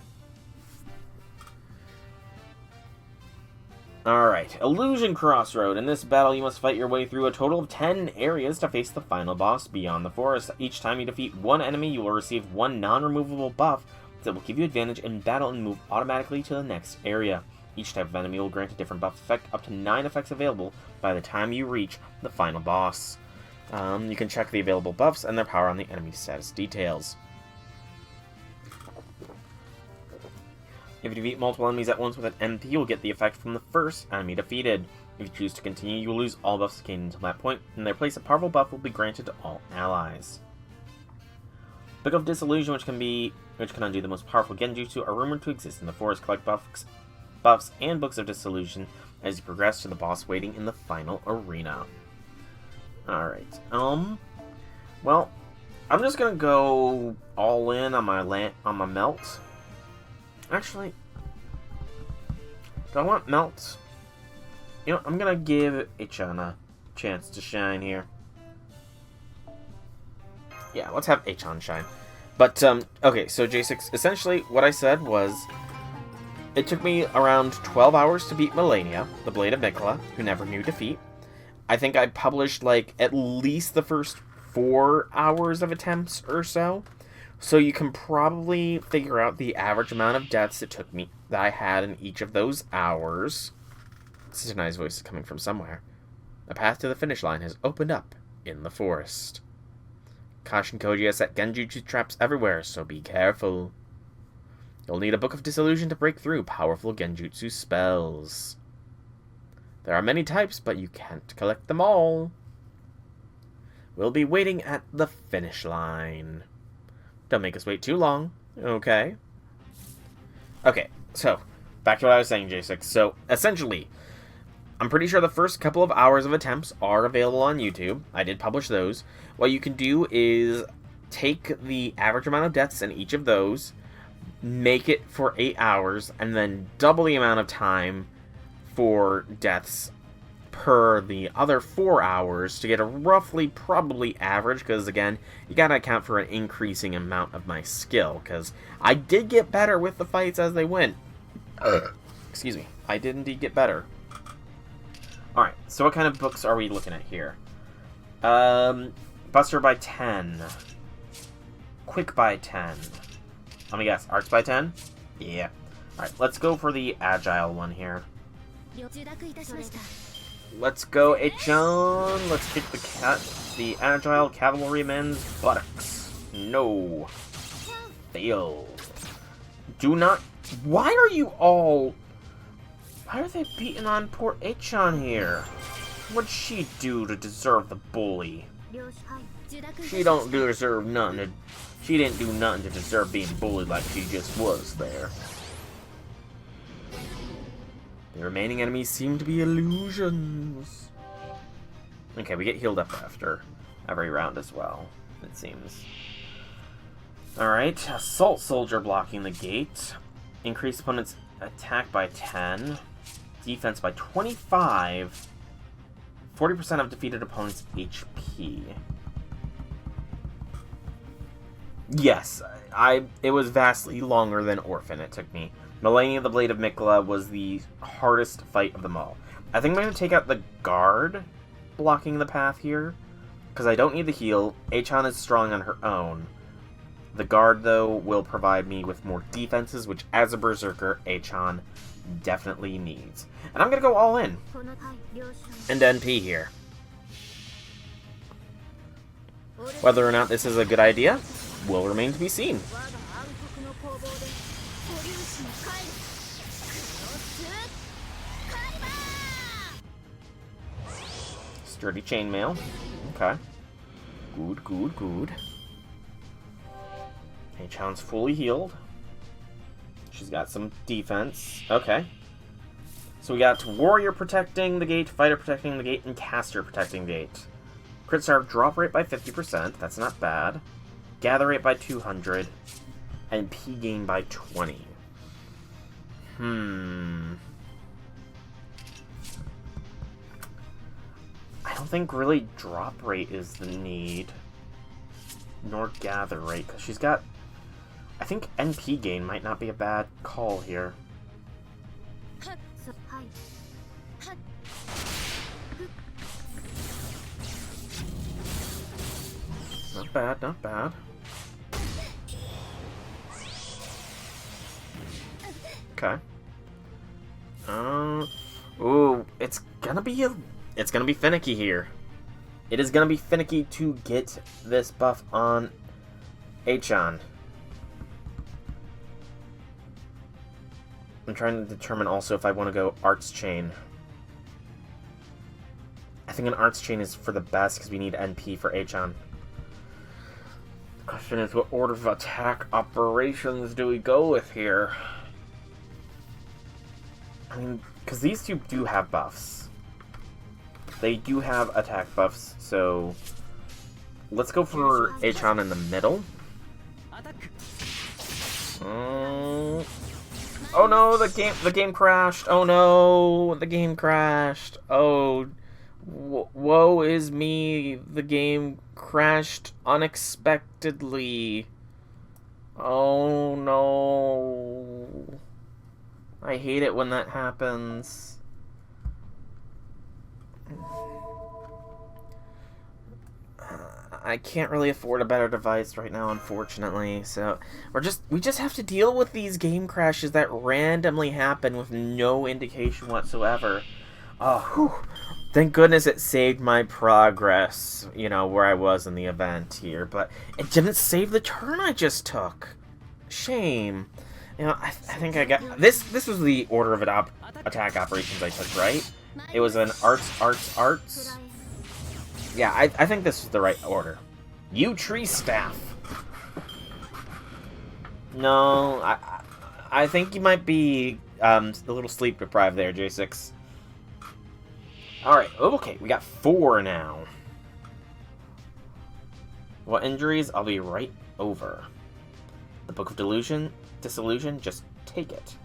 Alright, Illusion Crossroad. In this battle, you must fight your way through a total of 10 areas to face the final boss beyond the forest. Each time you defeat one enemy, you will receive one non-removable buff that will give you advantage in battle and move automatically to the next area. Each type of enemy will grant a different buff effect, up to 9 effects available by the time you reach the final boss. You can check the available buffs and their power on the enemy status details. If you defeat multiple enemies at once with an MP, you will get the effect from the first enemy defeated. If you choose to continue, you will lose all buffs gained until that point. In their place, a powerful buff will be granted to all allies. Book of Disillusion, which can undo the most powerful genjutsu, are rumored to exist in the forest. Collect buffs and Books of Disillusion as you progress to the boss waiting in the final arena. Alright, well, I'm just gonna go all in on my melt, Actually, do I want Melt? You know, I'm gonna give Achan a chance to shine here. Yeah, let's have Achan shine. But, okay, so J6, essentially what I said was, it took me around 12 hours to beat Melania, the Blade of Nicola, who never knew defeat. I think I published, like, at least the first 4 hours of attempts or so. So you can probably figure out the average amount of deaths it took me, that I had in each of those hours. Susanai's voice is coming from somewhere. A path to the finish line has opened up in the forest. Kashin Koji has set genjutsu traps everywhere, so be careful. You'll need a Book of Disillusion to break through powerful genjutsu spells. There are many types, but you can't collect them all. We'll be waiting at the finish line. Don't make us wait too long, okay? Okay, so, back to what I was saying, J6. So, essentially, I'm pretty sure the first couple of hours of attempts are available on YouTube. I did publish those. What you can do is take the average amount of deaths in each of those, make it for 8 hours, and then double the amount of time for deaths per the other 4 hours to get a roughly, probably average, because again, you gotta account for an increasing amount of my skill, because I did get better with the fights as they went. Excuse me. I did indeed get better. Alright, so what kind of books are we looking at here? Buster by 10. Quick by 10. Let me guess, Arts by 10? Yeah. Alright, let's go for the Agile one here. Let's go, Achan. Let's kick the Agile Cavalryman's buttocks. No. Fail. Do not... Why are you all... Why are they beating on poor Achan here? What'd she do to deserve the bully? She don't deserve nothing. She didn't do nothing to deserve being bullied like she just was there. The remaining enemies seem to be illusions. Okay, we get healed up after every round as well, it seems. Alright, Assault Soldier blocking the gate. Increase opponent's attack by 10. Defense by 25. 40% of defeated opponent's HP. Yes, it was vastly longer than Orphan it took me. Melania the Blade of Nicola was the hardest fight of them all. I think I'm going to take out the guard blocking the path here, because I don't need the heal. Achan is strong on her own. The guard, though, will provide me with more defenses, which, as a berserker, Achan definitely needs. And I'm going to go all in. And NP here. Whether or not this is a good idea will remain to be seen. Sturdy chainmail. Okay. Good, good, good. Achan's fully healed. She's got some defense. Okay. So we got Warrior protecting the gate, Fighter protecting the gate, and Caster protecting the gate. Crit Star drop rate by 50%. That's not bad. Gather rate by 200. And P gain by 20. I don't think really drop rate is the need. Nor gather rate, because she's got... I think NP gain might not be a bad call here. Not bad, not bad. Okay. Ooh, it's gonna be finicky here. It is gonna be finicky to get this buff on Achan. I'm trying to determine also if I want to go Arts Chain. I think an Arts Chain is for the best because we need NP for Achan. The question is, what order of attack operations do we go with here? I mean, because these two do have buffs. They do have attack buffs, so let's go for Achan in the middle. Oh no, the game crashed. Oh no, the game crashed. Oh, woe is me. The game crashed unexpectedly. Oh no. I hate it when that happens. I can't really afford a better device right now, unfortunately. So we just have to deal with these game crashes that randomly happen with no indication whatsoever. Oh, whew. Thank goodness it saved my progress, you know, where I was in the event here, but it didn't save the turn I just took. Shame. You know, I think I got this. This was the order of attack operations I took, right? It was an arts. Yeah, I think this was the right order. You tree staff. No, I think you might be a little sleep deprived there, J6. Alright, okay, we got 4 now. What injuries? I'll be right over. The Book of Disillusion, just take it.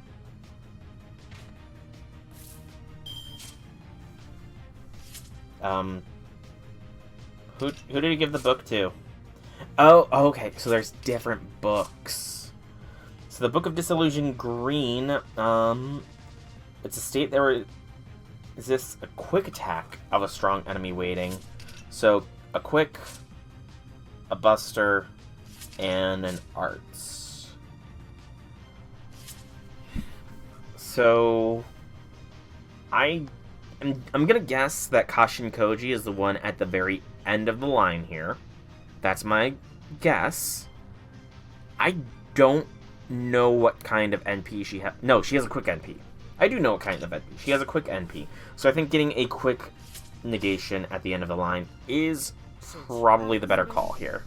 Who did he give the book to? Oh, okay, so there's different books. So the Book of Disillusion green, it's a state there exists a quick attack of a strong enemy waiting. So a quick, a buster, and an arts. So I'm gonna guess that Kashin Koji is the one at the very end of the line here. That's my guess. I don't know what kind of NP she has. No, she has a quick NP. I do know what kind of NP. She has a quick NP. So I think getting a quick negation at the end of the line is probably the better call here.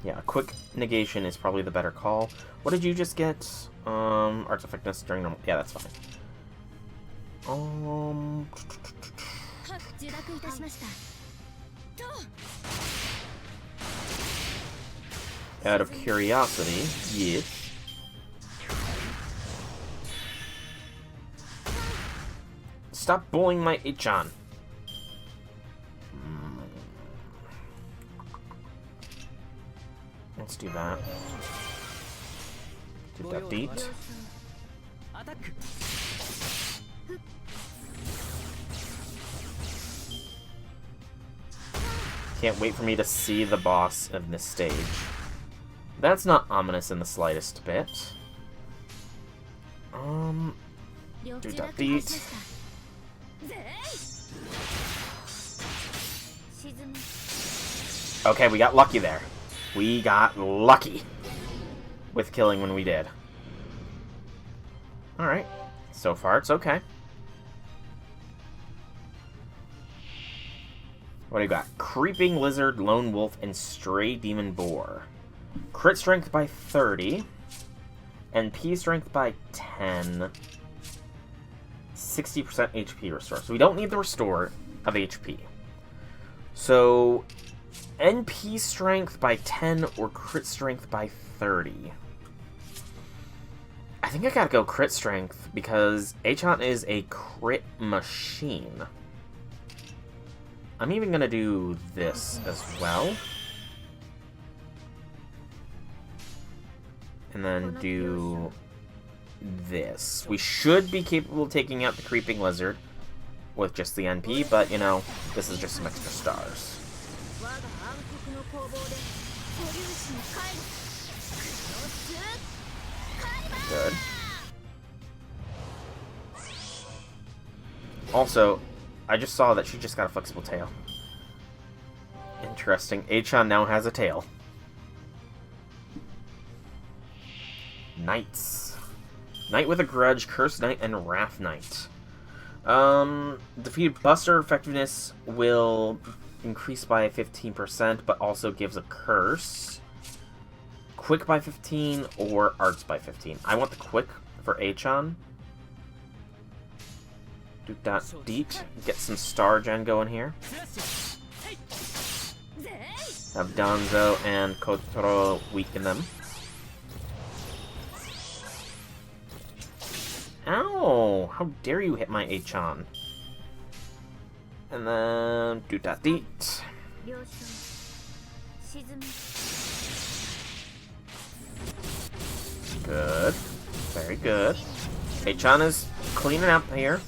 Yeah, a quick negation is probably the better call. What did you just get? Arts effectiveness during normal. Yeah, that's fine. Out of curiosity, yes. Stop bullying my Ichan. Let's do that. Do that beat. Can't wait for me to see the boss of this stage. That's not ominous in the slightest bit. Do that beat. Okay, we got lucky there. We got lucky with killing when we did. Alright. So far, it's okay. What do you got? Creeping Lizard, Lone Wolf, and Stray Demon Boar. Crit strength by 30. NP strength by 10. 60% HP restore. So we don't need the restore of HP. So NP strength by 10 or crit strength by 30. I think I gotta go crit strength because Achan is a crit machine. I'm even gonna do this as well. And then do this. We should be capable of taking out the Creeping Lizard with just the NP, but, you know, this is just some extra stars. Good. Also, I just saw that she just got a flexible tail. Interesting. Achan now has a tail. Knights. Knight with a Grudge, Cursed Knight, and Wrath Knight. Defeated Buster effectiveness will increase by 15%, but also gives a curse. Quick by 15 or Arts by 15. I want the Quick for Achan. Do that deet. Get some star gen going here. Have Danzo and Kotaro weaken them. Ow! How dare you hit my Achan? And then do that deet. Good. Very good. Achan is cleaning up here.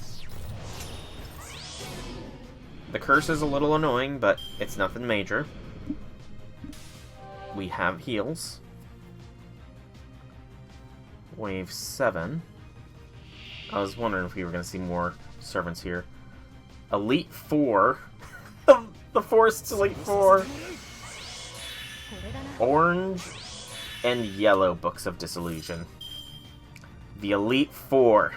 The curse is a little annoying, but it's nothing major. We have heals. Wave 7. I was wondering if we were going to see more servants here. Elite 4. The Forced Elite 4. Orange and yellow Books of Disillusion. The Elite 4.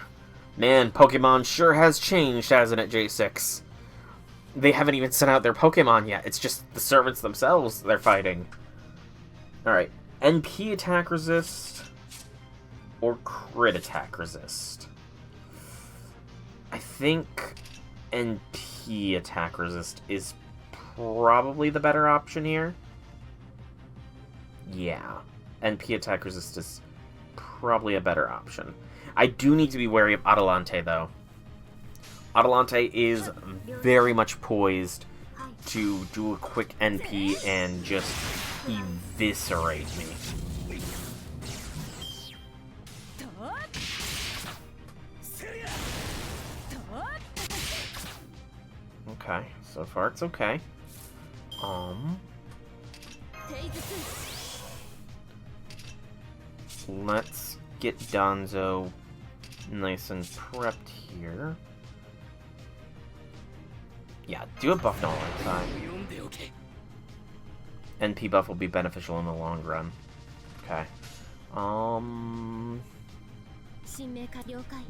Man, Pokemon sure has changed, hasn't it, J6? They haven't even sent out their Pokemon yet. It's just the servants themselves they're fighting. Alright. NP attack resist or crit attack resist? I think NP attack resist is probably the better option here. Yeah. NP attack resist is probably a better option. I do need to be wary of Adelante, though. Adelante is very much poised to do a quick NP and just eviscerate me. Okay, so far it's okay. Let's get Danzo nice and prepped here. Yeah, do a buff null inside. NP buff will be beneficial in the long run. Okay.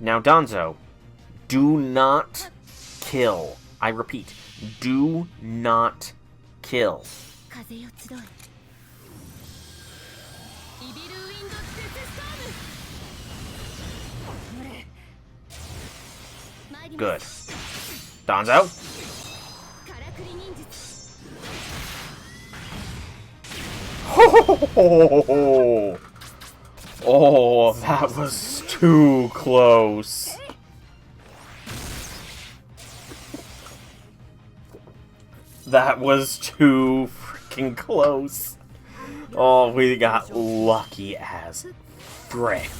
Now, Danzo, do not kill. I repeat, do not kill. Good. Danzo? Oh, that was too close. That was too freaking close. Oh, we got lucky as frick.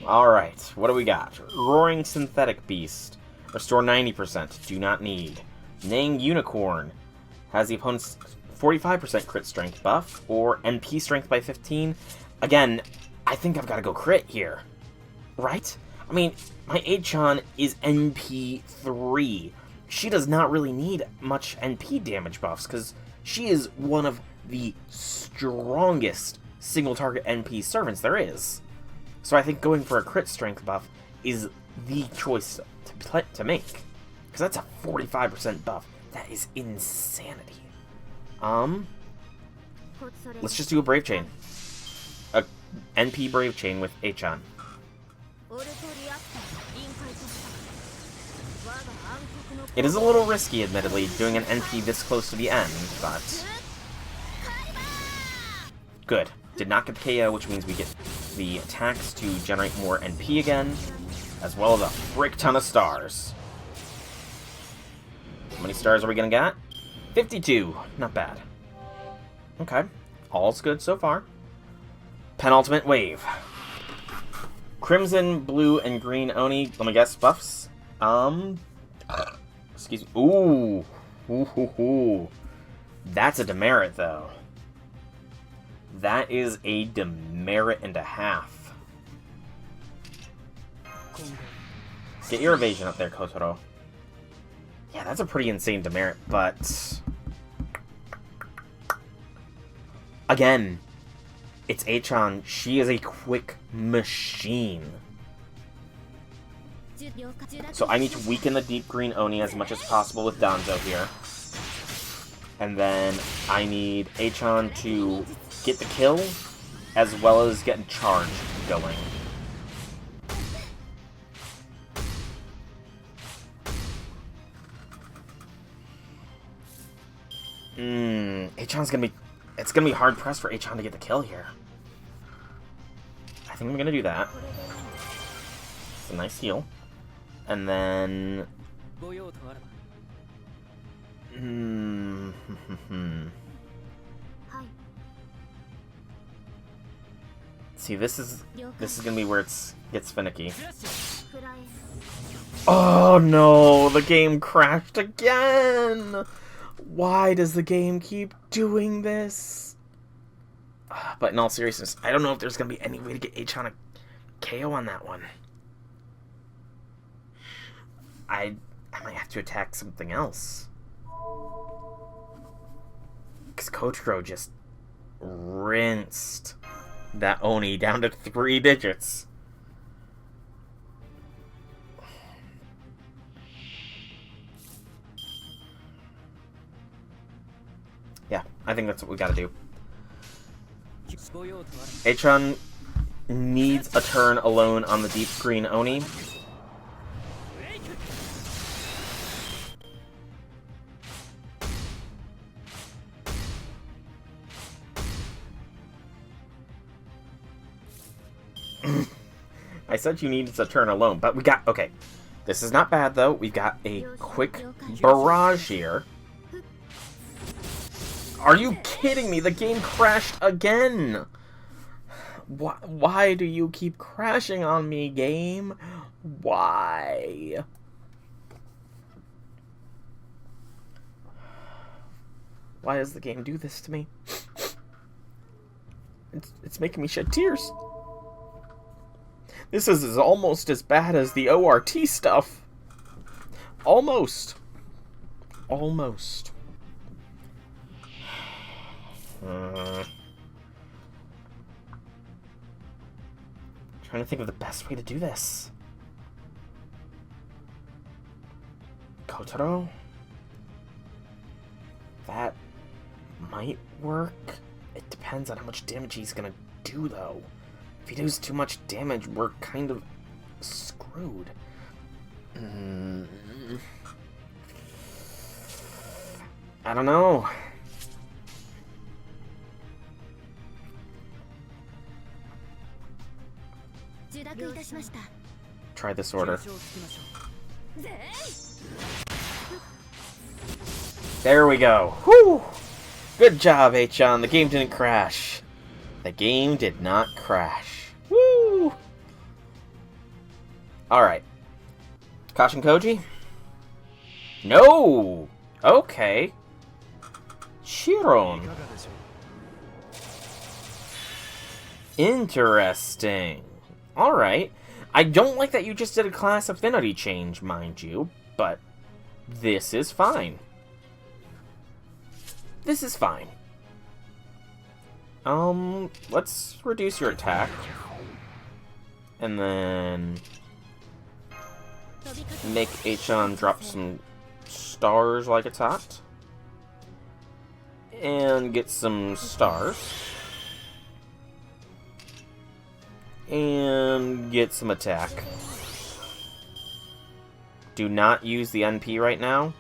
Alright, what do we got? Roaring Synthetic Beast. Restore 90%. Do not need. Neighing Unicorn. Has the opponent's 45% crit strength buff, or NP strength by 15. Again, I think I've got to go crit here. Right? I mean, my Achan is NP 3. She does not really need much NP damage buffs, because she is one of the strongest single-target NP servants there is. So I think going for a crit strength buff is the choice to make. Because that's a 45% buff. That is insanity. Let's just do a Brave Chain. A NP Brave Chain with Achan. It is a little risky, admittedly, doing an NP this close to the end, but... Good. Did not get the KO, which means we get the attacks to generate more NP again, as well as a frick ton of stars. How many stars are we gonna get? 52. Not bad. Okay. All's good so far. Penultimate wave. Crimson, blue, and green Oni, let me guess, buffs? Excuse me. Ooh. Ooh. That's a demerit, though. That is a demerit and a half. Get your evasion up there, Kotaro. Yeah, that's a pretty insane demerit, but... Again, it's Achan. She is a quick machine. So I need to weaken the deep green Oni as much as possible with Danzo here. And then I need Achan to get the kill, as well as getting charged going. Achan's gonna be... It's gonna be hard pressed for Achan to get the kill here. I think I'm gonna do that. It's a nice heal. And then... See, this is gonna be where it gets finicky. Oh no, the game crashed again! Why does the game keep doing this? But in all seriousness, I don't know if there's gonna be any way to get Achan a KO on that one. I might have to attack something else. Because Coach Crow just rinsed that Oni down to 3 digits. Yeah, I think that's what we gotta do. Achan needs a turn alone on the deep green Oni. I said you needed a turn alone, but we got... Okay, this is not bad, though. We've got a quick barrage here. Are you kidding me? The game crashed again! Why do you keep crashing on me, game? Why? Why does the game do this to me? It's making me shed tears. This is almost as bad as the ORT stuff. Almost. Almost. Trying to think of the best way to do this. Kotaro? That might work. It depends on how much damage he's gonna do, though. If he does too much damage, we're kind of screwed. I don't know. Try this order. There we go. Whew! Good job, Achan. The game didn't crash. The game did not crash. Woo! Alright. Kashin Koji? No! Okay. Chiron. Interesting. Alright. I don't like that you just did a class affinity change, mind you, but this is fine. This is fine. Let's reduce your attack. And then make Achan drop some stars like it's hot. And get some stars. And get some attack. Do not use the NP right now.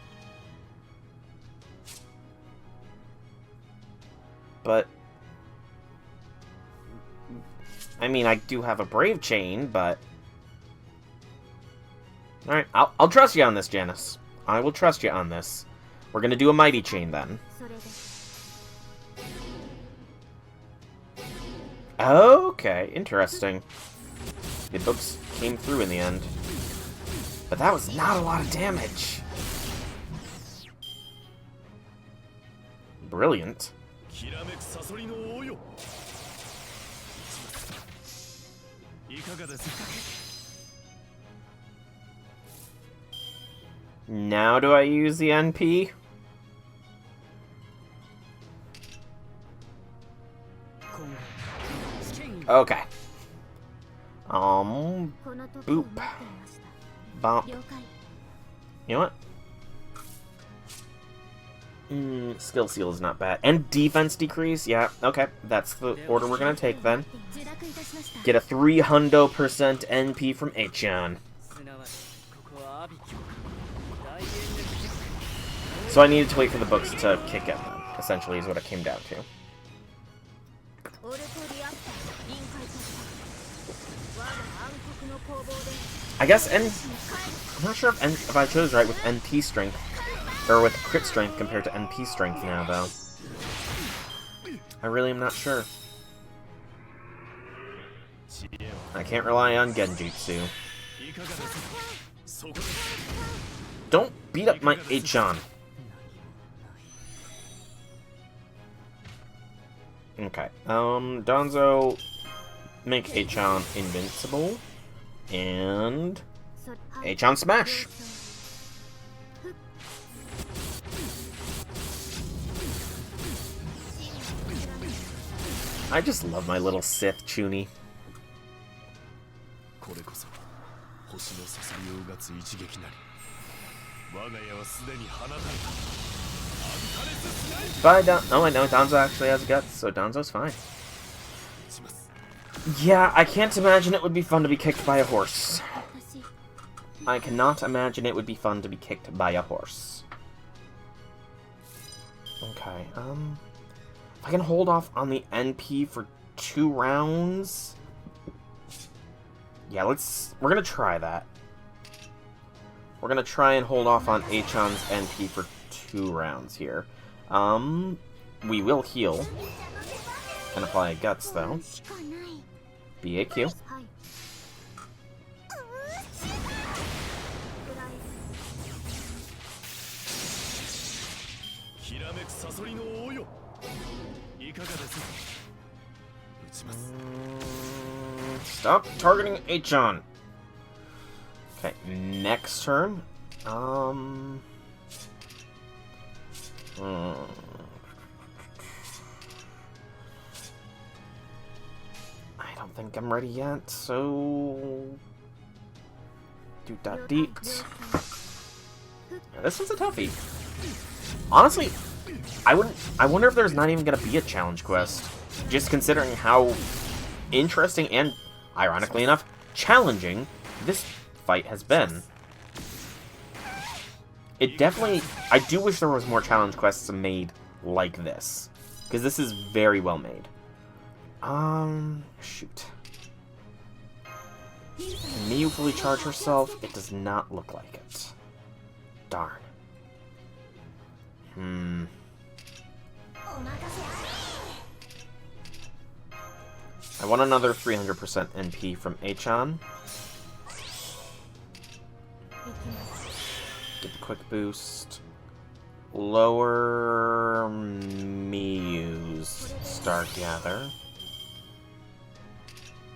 But I mean, I do have a Brave Chain, but... Alright, I'll trust you on this, Janice. I will trust you on this. We're gonna do a Mighty Chain, then. Okay, interesting. The books came through in the end. But that was not a lot of damage. Brilliant. Now do I use the NP? Okay. Boop. bop. You know what? Skill seal is not bad. And defense decrease? Yeah, okay. That's the order we're gonna take then. Get a 300% NP from Achan. So I needed to wait for the books to kick in, then, essentially, is what it came down to. I guess I'm not sure if I chose right with NP strength. Or with crit strength compared to NP strength now, though. I really am not sure. I can't rely on Genjutsu. Don't beat up my Achan. Okay. Danzo, make Achan invincible. And Achan smash! I just love my little Sith Chuny. Oh, I know Danzo actually has guts, so Danzo's fine. Yeah, I can't imagine it would be fun to be kicked by a horse. I cannot imagine it would be fun to be kicked by a horse. Okay, if I can hold off on the NP for 2 rounds... Yeah, we're gonna try that. We're gonna try and hold off on Achan's NP for 2 rounds here. We will heal. And apply a guts, though. BAQ. Stop targeting Achan. Okay, next turn. I don't think I'm ready yet, so do that deep. Yeah, this one's a toughie. Honestly, I wonder if there's not even gonna be a challenge quest, just considering how interesting and, ironically enough, challenging this fight has been. It definitely... I do wish there was more challenge quests made like this, because this is very well made. Shoot. Can Miyu fully charge herself? It does not look like it. Darn. I want another 300% NP from Achan. Get the quick boost. Lower Miyu's Star Gather.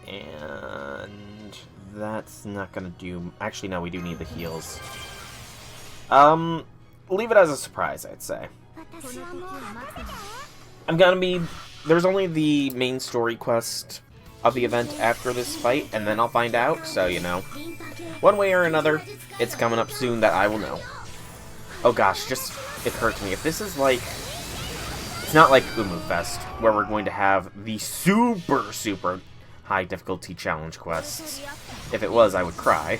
And that's not gonna do... Actually, no, we do need the heals. Leave it as a surprise, I'd say. I'm gonna be... There's only the main story quest of the event after this fight, and then I'll find out, so, you know. One way or another, it's coming up soon that I will know. Oh gosh, just occurred to me, if this is like... It's not like Umu Fest, where we're going to have the super high difficulty challenge quests. If it was, I would cry,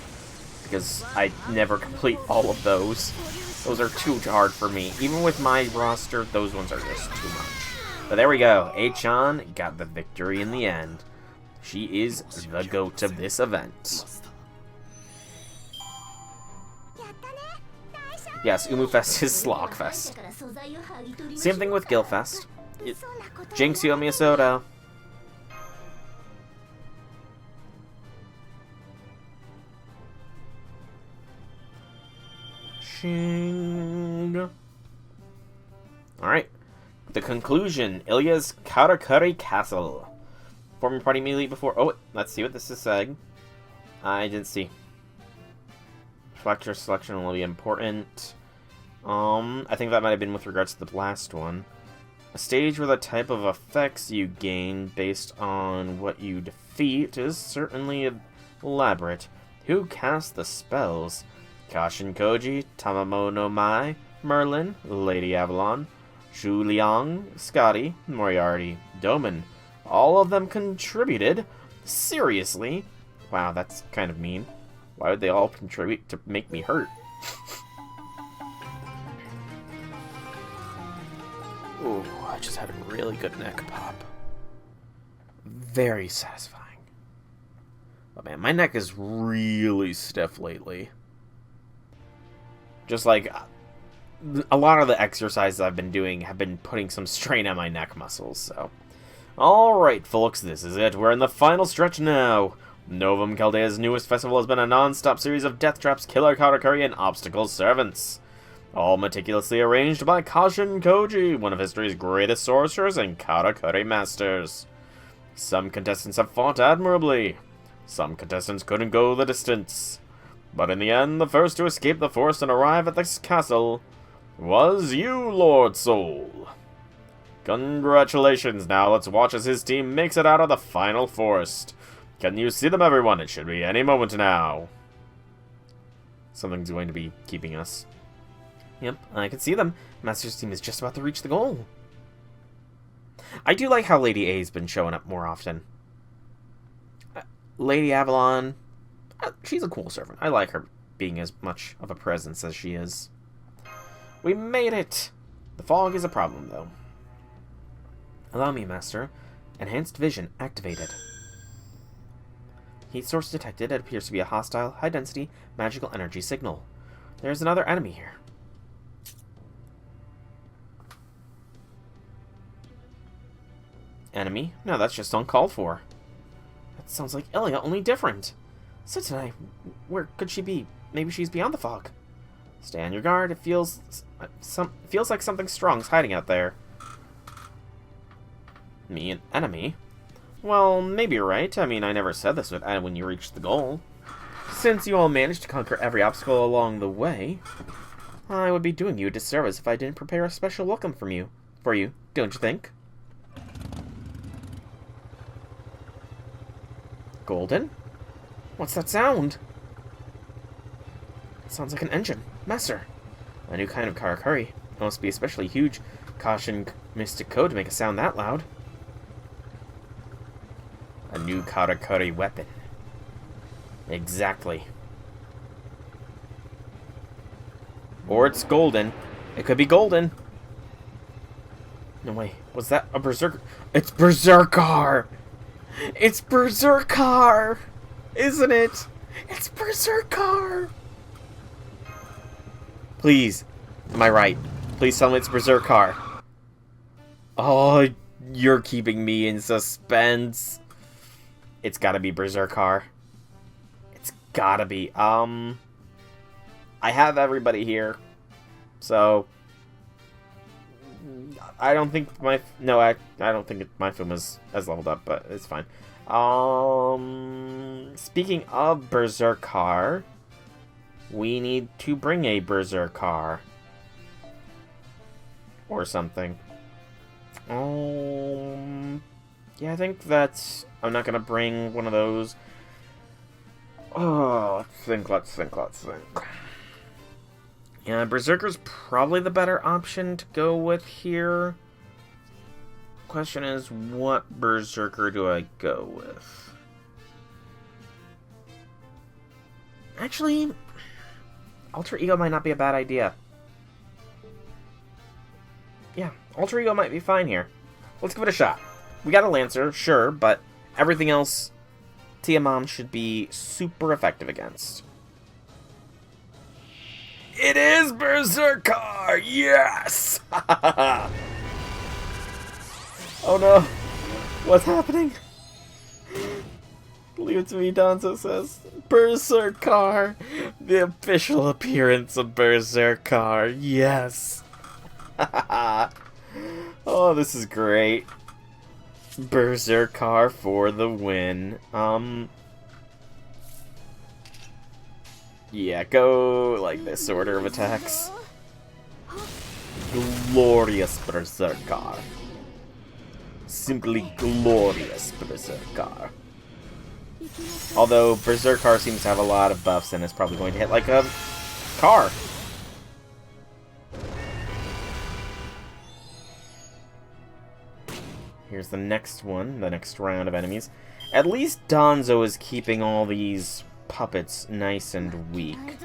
because I never complete all of those. Those are too hard for me. Even with my roster, those ones are just too much. But there we go. Achan got the victory in the end. She is the GOAT of this event. Yes, Umufest is Slogfest. Same thing with Gilfest. Jinx, you owe me a soda. Shing. Alright. The conclusion. Illya's Katakuri Castle. Form your party immediately before... Oh, let's see what this is saying. I didn't see. Reflector selection will be important. I think that might have been with regards to the last one. A stage where the type of effects you gain based on what you defeat is certainly elaborate. Who cast the spells? Kashin Koji, Tamamo no Mai, Merlin, Lady Avalon, Zhu Liang, Scotty, Moriarty, Doman. All of them contributed? Seriously? Wow, that's kind of mean. Why would they all contribute to make me hurt? Ooh, I just had a really good neck pop. Very satisfying. Oh man, my neck is really stiff lately. Just like, a lot of the exercises I've been doing have been putting some strain on my neck muscles, so. Alright, folks, this is it. We're in the final stretch now. Novum Chaldea's newest festival has been a non-stop series of death traps, killer Katakuri, and obstacle servants. All meticulously arranged by Kashin Koji, one of history's greatest sorcerers and Katakuri masters. Some contestants have fought admirably. Some contestants couldn't go the distance. But in the end, the first to escape the forest and arrive at this castle was you, Lord Soul. Congratulations. Now let's watch as his team makes it out of the final forest. Can you see them, everyone? It should be any moment now. Something's going to be keeping us. Yep, I can see them. Master's team is just about to reach the goal. I do like how Lady A's been showing up more often. Lady Avalon, she's a cool servant. I like her being as much of a presence as she is. We made it! The fog is a problem, though. Allow me, Master. Enhanced vision activated. Heat source detected. It appears to be a hostile, high-density, magical energy signal. There's another enemy here. Enemy? No, that's just uncalled for. That sounds like Illya, only different. So tonight, where could she be? Maybe she's beyond the fog. Stay on your guard. It feels like something strong's hiding out there. Me, an enemy? Well, maybe you're right. I mean, I never said this would end when you reached the goal. Since you all managed to conquer every obstacle along the way, I would be doing you a disservice if I didn't prepare a special welcome for you, don't you think? Golden? What's that sound? It sounds like an engine. Master! A new kind of Katakuri. It must be especially huge. Caution Mystic Code to make a sound that loud. A new Katakuri weapon. Exactly. Or it's golden. It could be golden. No way. Was that a Berserker? It's Berserker! It's Berserker! Isn't it? It's Berserker! Please. Am I right? Please tell me it's Berserker. Oh, you're keeping me in suspense. It's gotta be Berserker. It's gotta be. I have everybody here. So I don't think my... No, I don't think my film is as leveled up, but it's fine. Speaking of Berserker, we need to bring a Berserker. Or something. Yeah, I think that's... I'm not gonna bring one of those. Oh, let's think. Yeah, Berserker's probably the better option to go with here. Question is, what Berserker do I go with? Actually, Alter Ego might not be a bad idea. Yeah, Alter Ego might be fine here. Let's give it a shot. We got a Lancer, sure, but everything else, Tiamat should be super effective against. It is Berserker! Yes! Oh no. What's happening? Leave it to me, Danzo says. Berserker! The official appearance of Berserker. Yes! Oh, this is great. Berserker for the win. Yeah, go like this order of attacks. Glorious Berserker. Simply glorious Berserker. Although Berserker seems to have a lot of buffs and is probably going to hit like a car. Here's the next one, the next round of enemies. At least Donzo is keeping all these puppets nice and weak.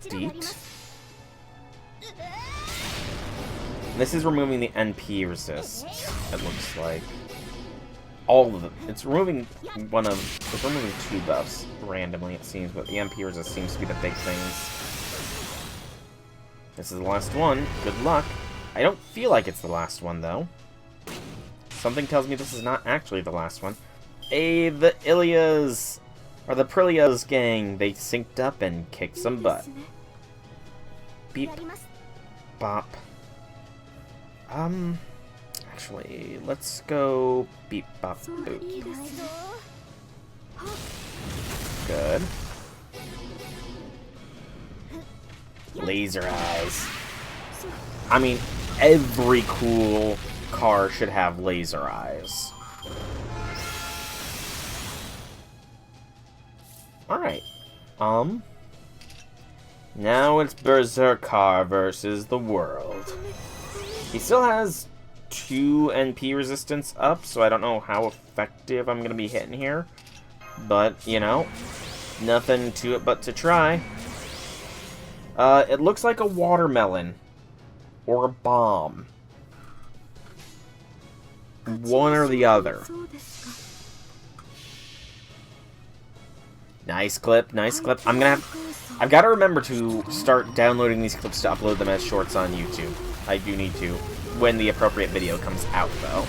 Deet. This is removing the NP resist, it looks like. All of them. It's removing it's removing 2 buffs randomly, it seems, but the NP resist seems to be the big things. This is the last one. Good luck. I don't feel like it's the last one, though. Something tells me this is not actually the last one. Hey, the Illyas, or the Prillias gang, they synced up and kicked some butt. Beep. Bop. Actually, let's go beep, bop, boop. Good. Laser eyes. I mean, every cool car should have laser eyes. Alright. Now it's Berserker versus the world. He still has 2 NP resistance up, so I don't know how effective I'm going to be hitting here. But, you know, nothing to it but to try. It looks like a watermelon. Or a bomb. One or the other. Nice clip, nice clip. I've got to remember to start downloading these clips to upload them as shorts on YouTube. I do need to, when the appropriate video comes out, though.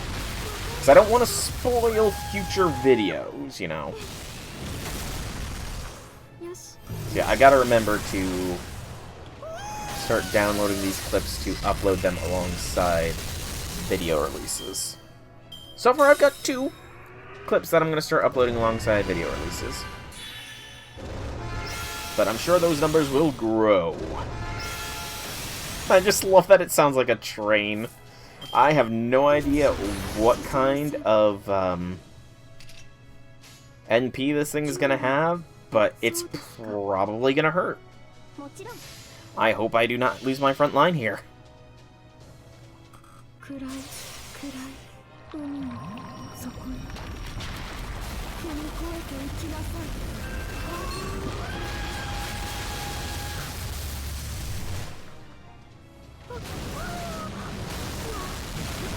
Because I don't want to spoil future videos, you know. Yeah, I gotta remember to start downloading these clips to upload them alongside video releases. So far, I've got 2 clips that I'm gonna start uploading alongside video releases. But I'm sure those numbers will grow. I just love that it sounds like a train. I have no idea what kind of NP this thing is going to have, but it's probably going to hurt. I hope I do not lose my front line here.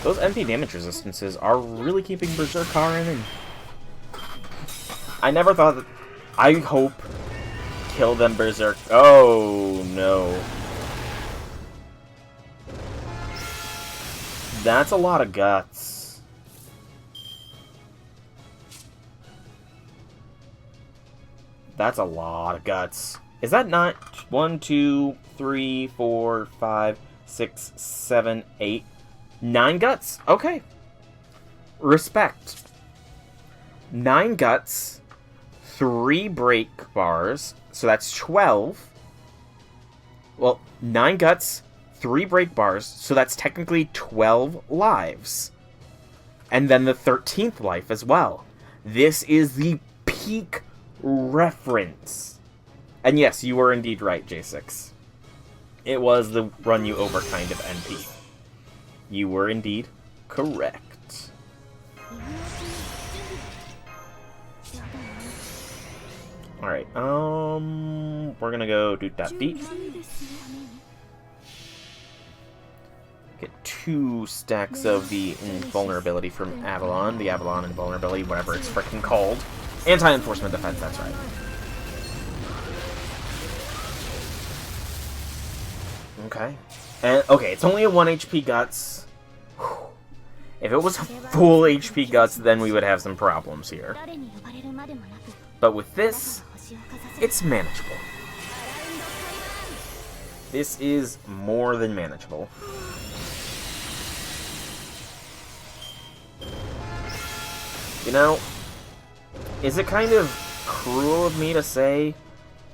Those NP damage resistances are really keeping Berserker in. I never thought that... I hope... Kill them, Berserk. Oh, no. That's a lot of guts. That's a lot of guts. Is that not 1, 2, 3, 4, 5, 6, 7, 8, 9 guts? Okay. Respect. 9 guts, 3 break bars, so that's 12. Well, 9 guts, 3 break bars, so that's technically 12 lives. And then the 13th life as well. This is the peak reference. And yes, you were indeed right, J6. It was the run you over kind of NP. You were indeed correct. Alright, we're gonna go do that beat. Get 2 stacks of the invulnerability from Avalon. The Avalon invulnerability, whatever it's frickin' called. Anti-enforcement defense, that's right. Okay. And, okay, it's only a 1 HP guts. Whew. If it was full HP guts, then we would have some problems here. But with this, it's manageable. This is more than manageable. You know, is it kind of cruel of me to say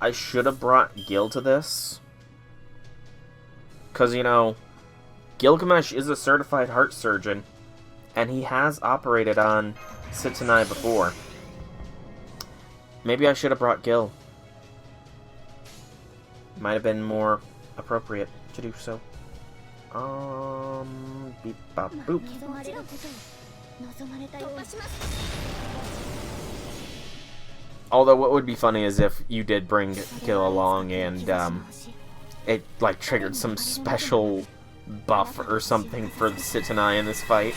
I should have brought Gil to this? Because, you know, Gilgamesh is a certified heart surgeon, and he has operated on Sitanai before. Maybe I should have brought Gil. Might have been more appropriate to do so. Beep bop boop. Although what would be funny is if you did bring Gil along and it like triggered some special buff or something for Sitanai in this fight.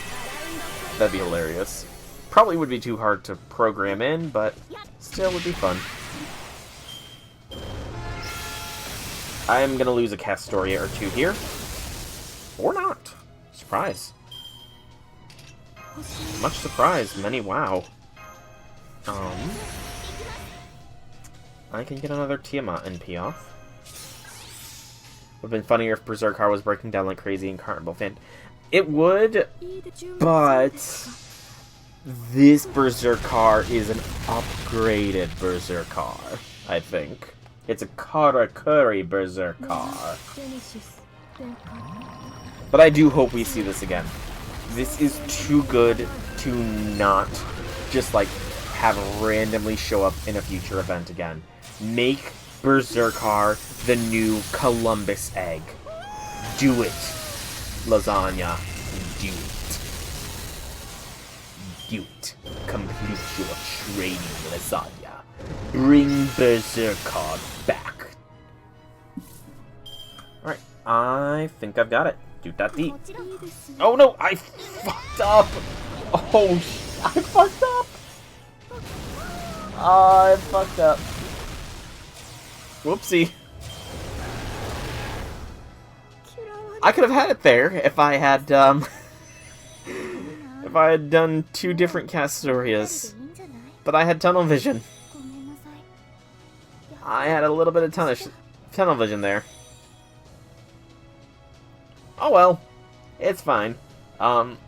That'd be hilarious. Probably would be too hard to program in, but still would be fun. I am gonna lose a Castoria or two here. Or not. Surprise. Much surprise, many wow. I can get another Tiamat NP off. Would have been funnier if Berserker was breaking down like crazy in Carnival Fan. It would, but this Berserker is an upgraded Berserker, I think. It's a Katakuri Berserker. But I do hope we see this again. This is too good to not just like have randomly show up in a future event again. Make Berserker the new Columbus egg. Do it, lasagna. Do it. Do it. Complete your training, lasagna. Bring Berserker back. Alright, I think I've got it. Do that deep. Oh no, I fucked up! Oh, I fucked up! I fucked up. Whoopsie. I could have had it there if I had, if I had done two different Castorias. But I had tunnel vision. I had a little bit of tunnel vision there. Oh well. It's fine. Am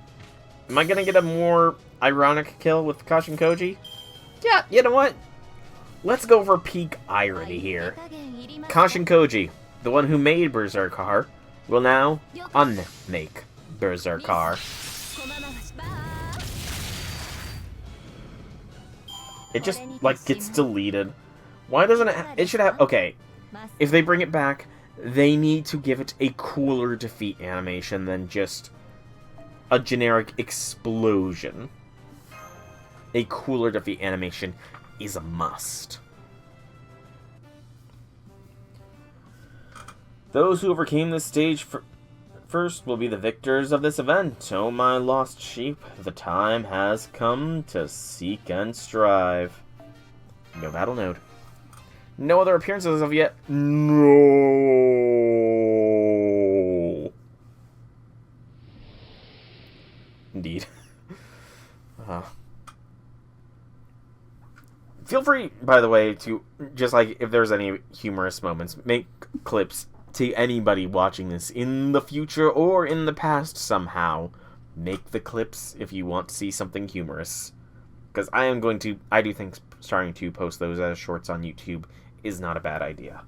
I gonna get a more ironic kill with Kashin Koji? Yeah, you know what? Let's go for peak irony here. Kashin Koji, the one who made Berserker, will now unmake Berserker. It just, like, gets deleted. Why doesn't it it should have... Okay, if they bring it back, they need to give it a cooler defeat animation than just a generic explosion. A cooler defeat animation is a must. Those who overcame this stage first will be the victors of this event. Oh my lost sheep, the time has come to seek and strive. No battle node. No other appearances as of yet. No. Indeed. Feel free, by the way, to just like if there's any humorous moments, make clips to anybody watching this in the future or in the past somehow. Make the clips if you want to see something humorous. Because I do think starting to post those as shorts on YouTube is not a bad idea.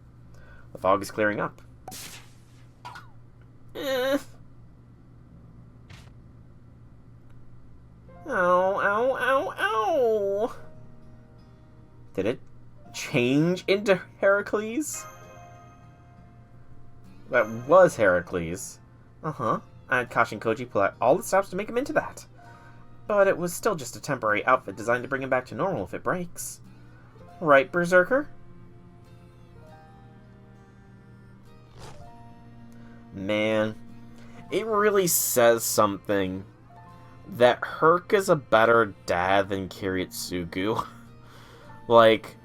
The fog is clearing up. Ow, ow, ow, ow! Did it change into Heracles? That was Heracles. Uh-huh. I had Kashin Koji pull out all the stops to make him into that. But it was still just a temporary outfit designed to bring him back to normal if it breaks. Right, Berserker? Man, it really says something that Herc is a better dad than Kiritsugu. Like,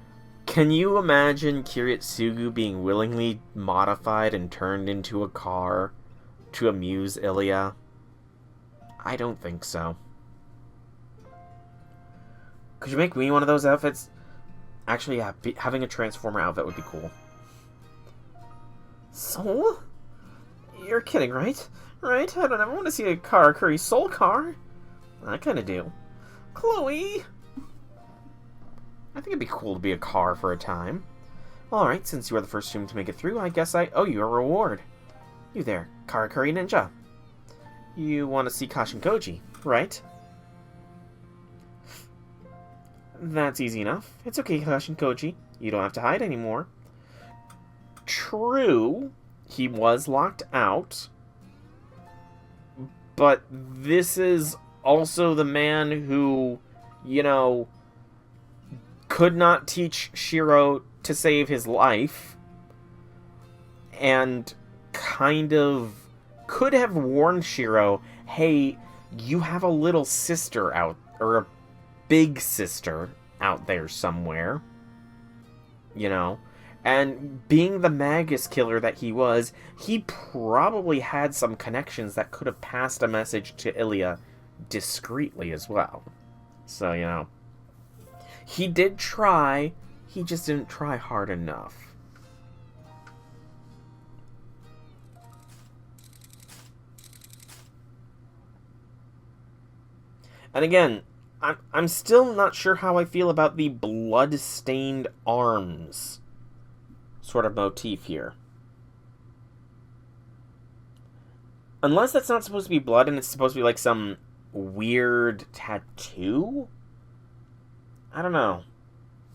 can you imagine Kiritsugu being willingly modified and turned into a car to amuse Illya? I don't think so. Could you make me one of those outfits? Actually, yeah, having a Transformer outfit would be cool. Soul? You're kidding, right? Right? I don't ever want to see a Katakuri Soul car. I kinda do. Chloe! I think it'd be cool to be a car for a time. Alright, since you are the first human to make it through, I guess I owe you a reward. You there, Katakuri Ninja. You want to see Kashin Koji, right? That's easy enough. It's okay, Koji. You don't have to hide anymore. True, he was locked out, but this is also the man who, you know, could not teach Shiro to save his life, and kind of could have warned Shiro, hey, you have a little sister out, or a big sister out there somewhere, you know? And being the Magus killer that he was, he probably had some connections that could have passed a message to Illya discreetly as well. So, you know, he did try, he just didn't try hard enough. And again, I'm still not sure how I feel about the blood-stained arms sort of motif here. Unless that's not supposed to be blood and it's supposed to be like some weird tattoo? I don't know.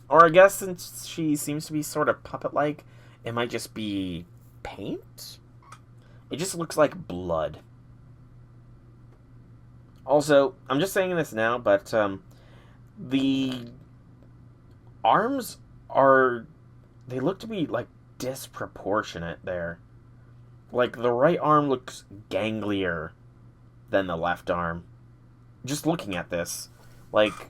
Or I guess since she seems to be sort of puppet-like, it might just be paint? It just looks like blood. Also, I'm just saying this now, but the arms are... they look to be, like, disproportionate there. Like, the right arm looks ganglier than the left arm. Just looking at this. Like,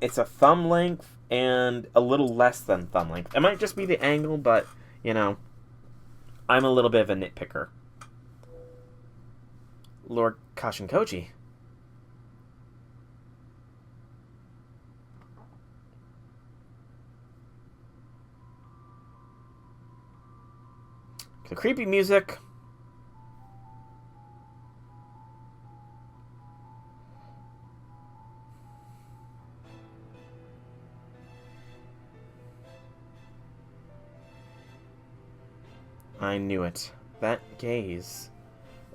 it's a thumb length and a little less than thumb length. It might just be the angle, but, you know, I'm a little bit of a nitpicker. Lord Kashinkoji. The creepy music. I knew it. That gaze.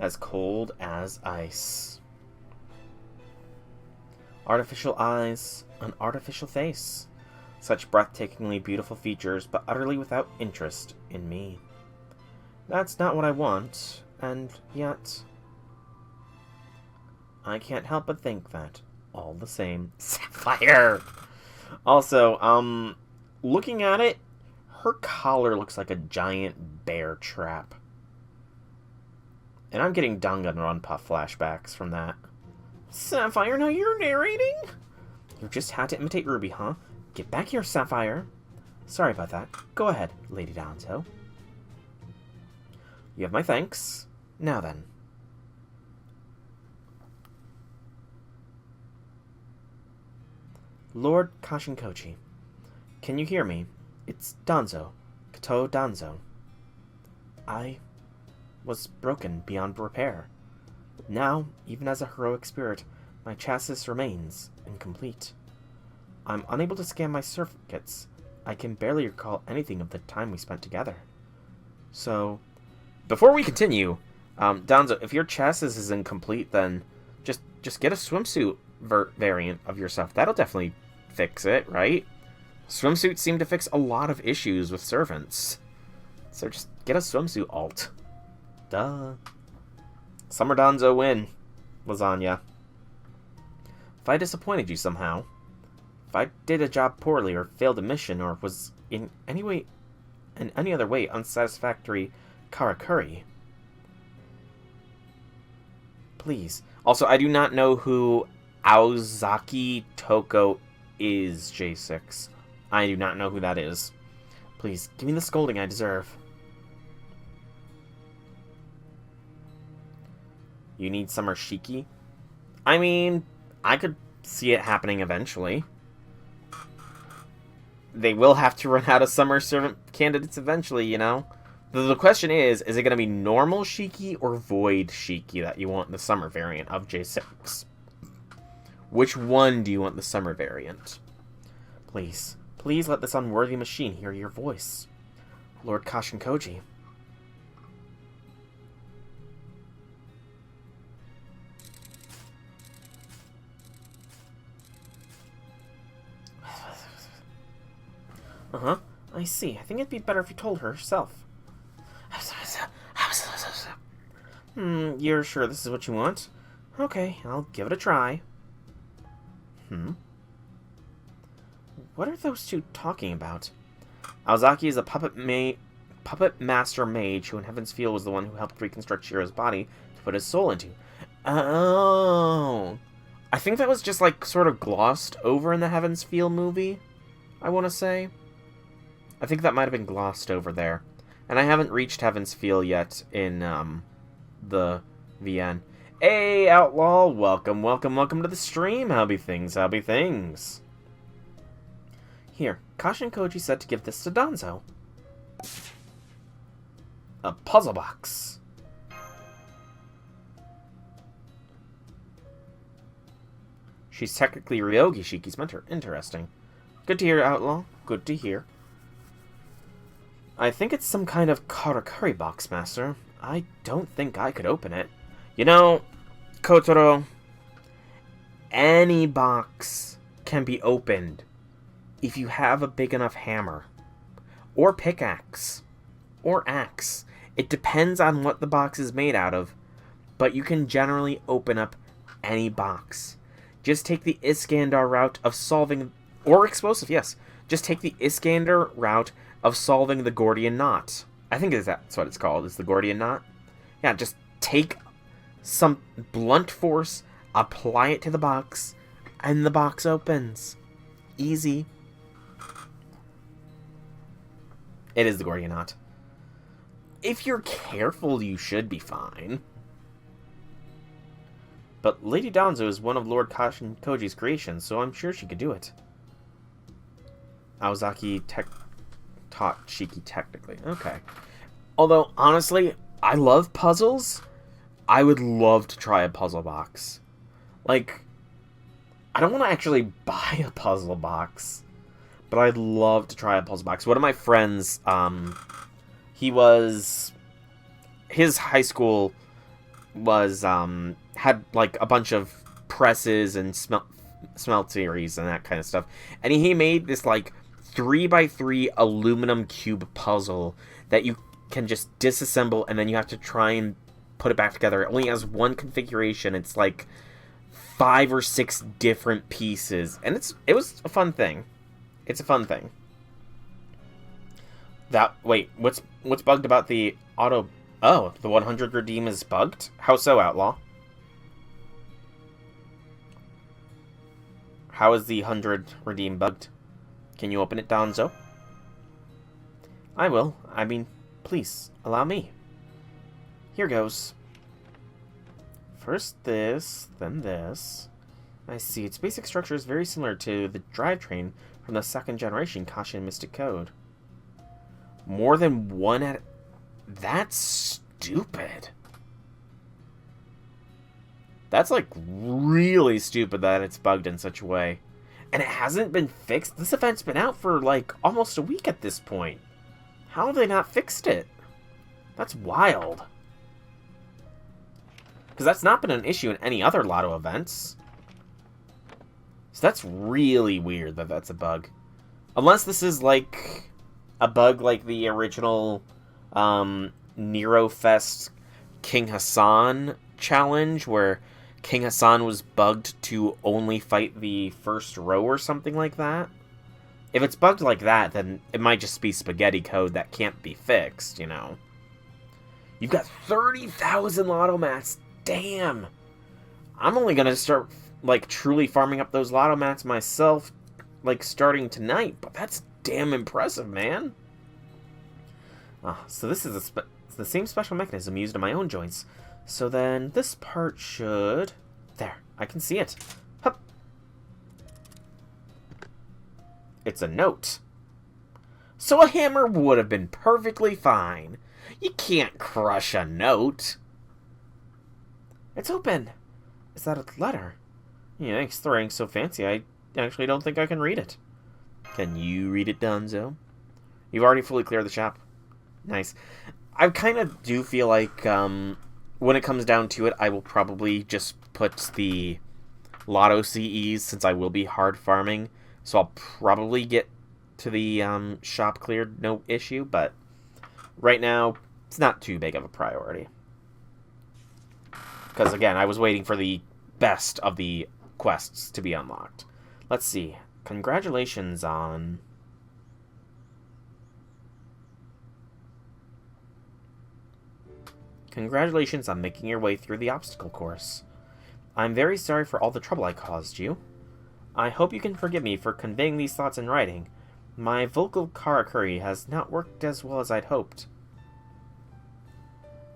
As cold as ice. Artificial eyes, an artificial face. Such breathtakingly beautiful features, but utterly without interest in me. That's not what I want, and yet... I can't help but think that, all the same. Sapphire! Also, looking at it, her collar looks like a giant bear trap. And I'm getting Danganronpa flashbacks from that. Sapphire, now you're narrating? You just had to imitate Ruby, huh? Get back here, Sapphire. Sorry about that. Go ahead, Lady Danzo. You have my thanks. Now then. Lord Kashinkoji. Can you hear me? It's Danzo. Kato Danzo. I was broken beyond repair. Now, even as a heroic spirit, my chassis remains incomplete. I'm unable to scan my circuits. I can barely recall anything of the time we spent together. So, before we continue, Danzo, if your chassis is incomplete, then just get a swimsuit variant of yourself. That'll definitely fix it, right? Swimsuits seem to fix a lot of issues with servants. So just get a swimsuit alt. Duh. Summer Danzo win. Lasagna. If I disappointed you somehow, if I did a job poorly or failed a mission or was in any other way unsatisfactory, Katakuri, please. Also, I do not know who Aozaki Toko is, J6. I do not know who that is. Please, give me the scolding I deserve. You need Summer Shiki? I mean, I could see it happening eventually. They will have to run out of Summer Servant candidates eventually, you know? The question is it going to be normal Shiki or Void Shiki that you want the Summer variant of J6? Which one do you want the Summer variant? Please, please let this unworthy machine hear your voice. Lord Kashinkoji. Uh-huh. I see. I think it'd be better if you told her herself. You're sure this is what you want? Okay, I'll give it a try. What are those two talking about? Aozaki is a puppet master mage who in Heaven's Feel was the one who helped reconstruct Shiro's body to put his soul into. Oh. I think that was just, like, sort of glossed over in the Heaven's Feel movie, I want to say. I think that might have been glossed over there. And I haven't reached Heaven's Feel yet in, the VN. Hey, Outlaw! Welcome, welcome, welcome to the stream! How be things, how be things? Here, Kashin Koji said to give this to Danzo. A puzzle box. She's technically Ryogi Shiki's mentor. Interesting. Good to hear, Outlaw. Good to hear. I think it's some kind of Katakuri box, Master. I don't think I could open it. You know, Kotaro, any box can be opened if you have a big enough hammer, or pickaxe, or axe. It depends on what the box is made out of, but you can generally open up any box. Just take the Iskander route of solving, or explosive, yes. Just take the Iskander route of solving the Gordian knot. I think that's what it's called, is the Gordian knot. Yeah, just take some blunt force, apply it to the box, and the box opens. Easy. It is the Gordian knot. If you're careful, you should be fine. But Lady Danzo is one of Lord Kashin Koji's creations, so I'm sure she could do it. Aozaki taught Shiki technically. Okay. Although, honestly, I love puzzles. I would love to try a puzzle box. Like, I don't want to actually buy a puzzle box, but I'd love to try a puzzle box. One of my friends, his high school was, had, like, a bunch of presses and smelteries and that kind of stuff. And he made this, like, 3x3 aluminum cube puzzle that you can just disassemble, and then you have to try and put it back together. It only has one configuration. It's, like, 5 or 6 different pieces. And it was a fun thing. It's a fun thing. Wait, what's bugged about the auto... Oh, the 100 redeem is bugged? How so, Outlaw? How is the 100 redeem bugged? Can you open it, Danzo? I will. I mean, please, allow me. Here goes. First this, then this. I see. Its basic structure is very similar to the drivetrain from the 2nd generation Kashin Mystic Code. More than one at... That's stupid. That's, like, really stupid that it's bugged in such a way. And it hasn't been fixed. This event's been out for, like, almost a week at this point. How have they not fixed it? That's wild. Because that's not been an issue in any other Lotto events. So that's really weird that that's a bug. Unless this is, like, a bug like the original Nero Fest King Hassan challenge, where King Hassan was bugged to only fight the first row or something like that. If it's bugged like that, then it might just be spaghetti code that can't be fixed, you know. You've got 30,000 Lotto mats. Damn! I'm only gonna start, like, truly farming up those Lotto mats myself, like, starting tonight. But that's damn impressive, man. So this is the same special mechanism used in my own joints. So then this part should... There, I can see it. Hup. It's a note. So a hammer would have been perfectly fine. You can't crush a note. It's open. Is that a letter? Yeah, thanks for writing so fancy. I actually don't think I can read it. Can you read it, Danzo? You've already fully cleared the shop. Nice. I kind of do feel like, when it comes down to it, I will probably just put the Lotto CEs, since I will be hard farming. So I'll probably get to the shop cleared, no issue, but right now, it's not too big of a priority. Because, again, I was waiting for the best of the quests to be unlocked. Let's see. Congratulations on... Congratulations on making your way through the obstacle course. I'm very sorry for all the trouble I caused you. I hope you can forgive me for conveying these thoughts in writing. My vocal Katakuri has not worked as well as I'd hoped.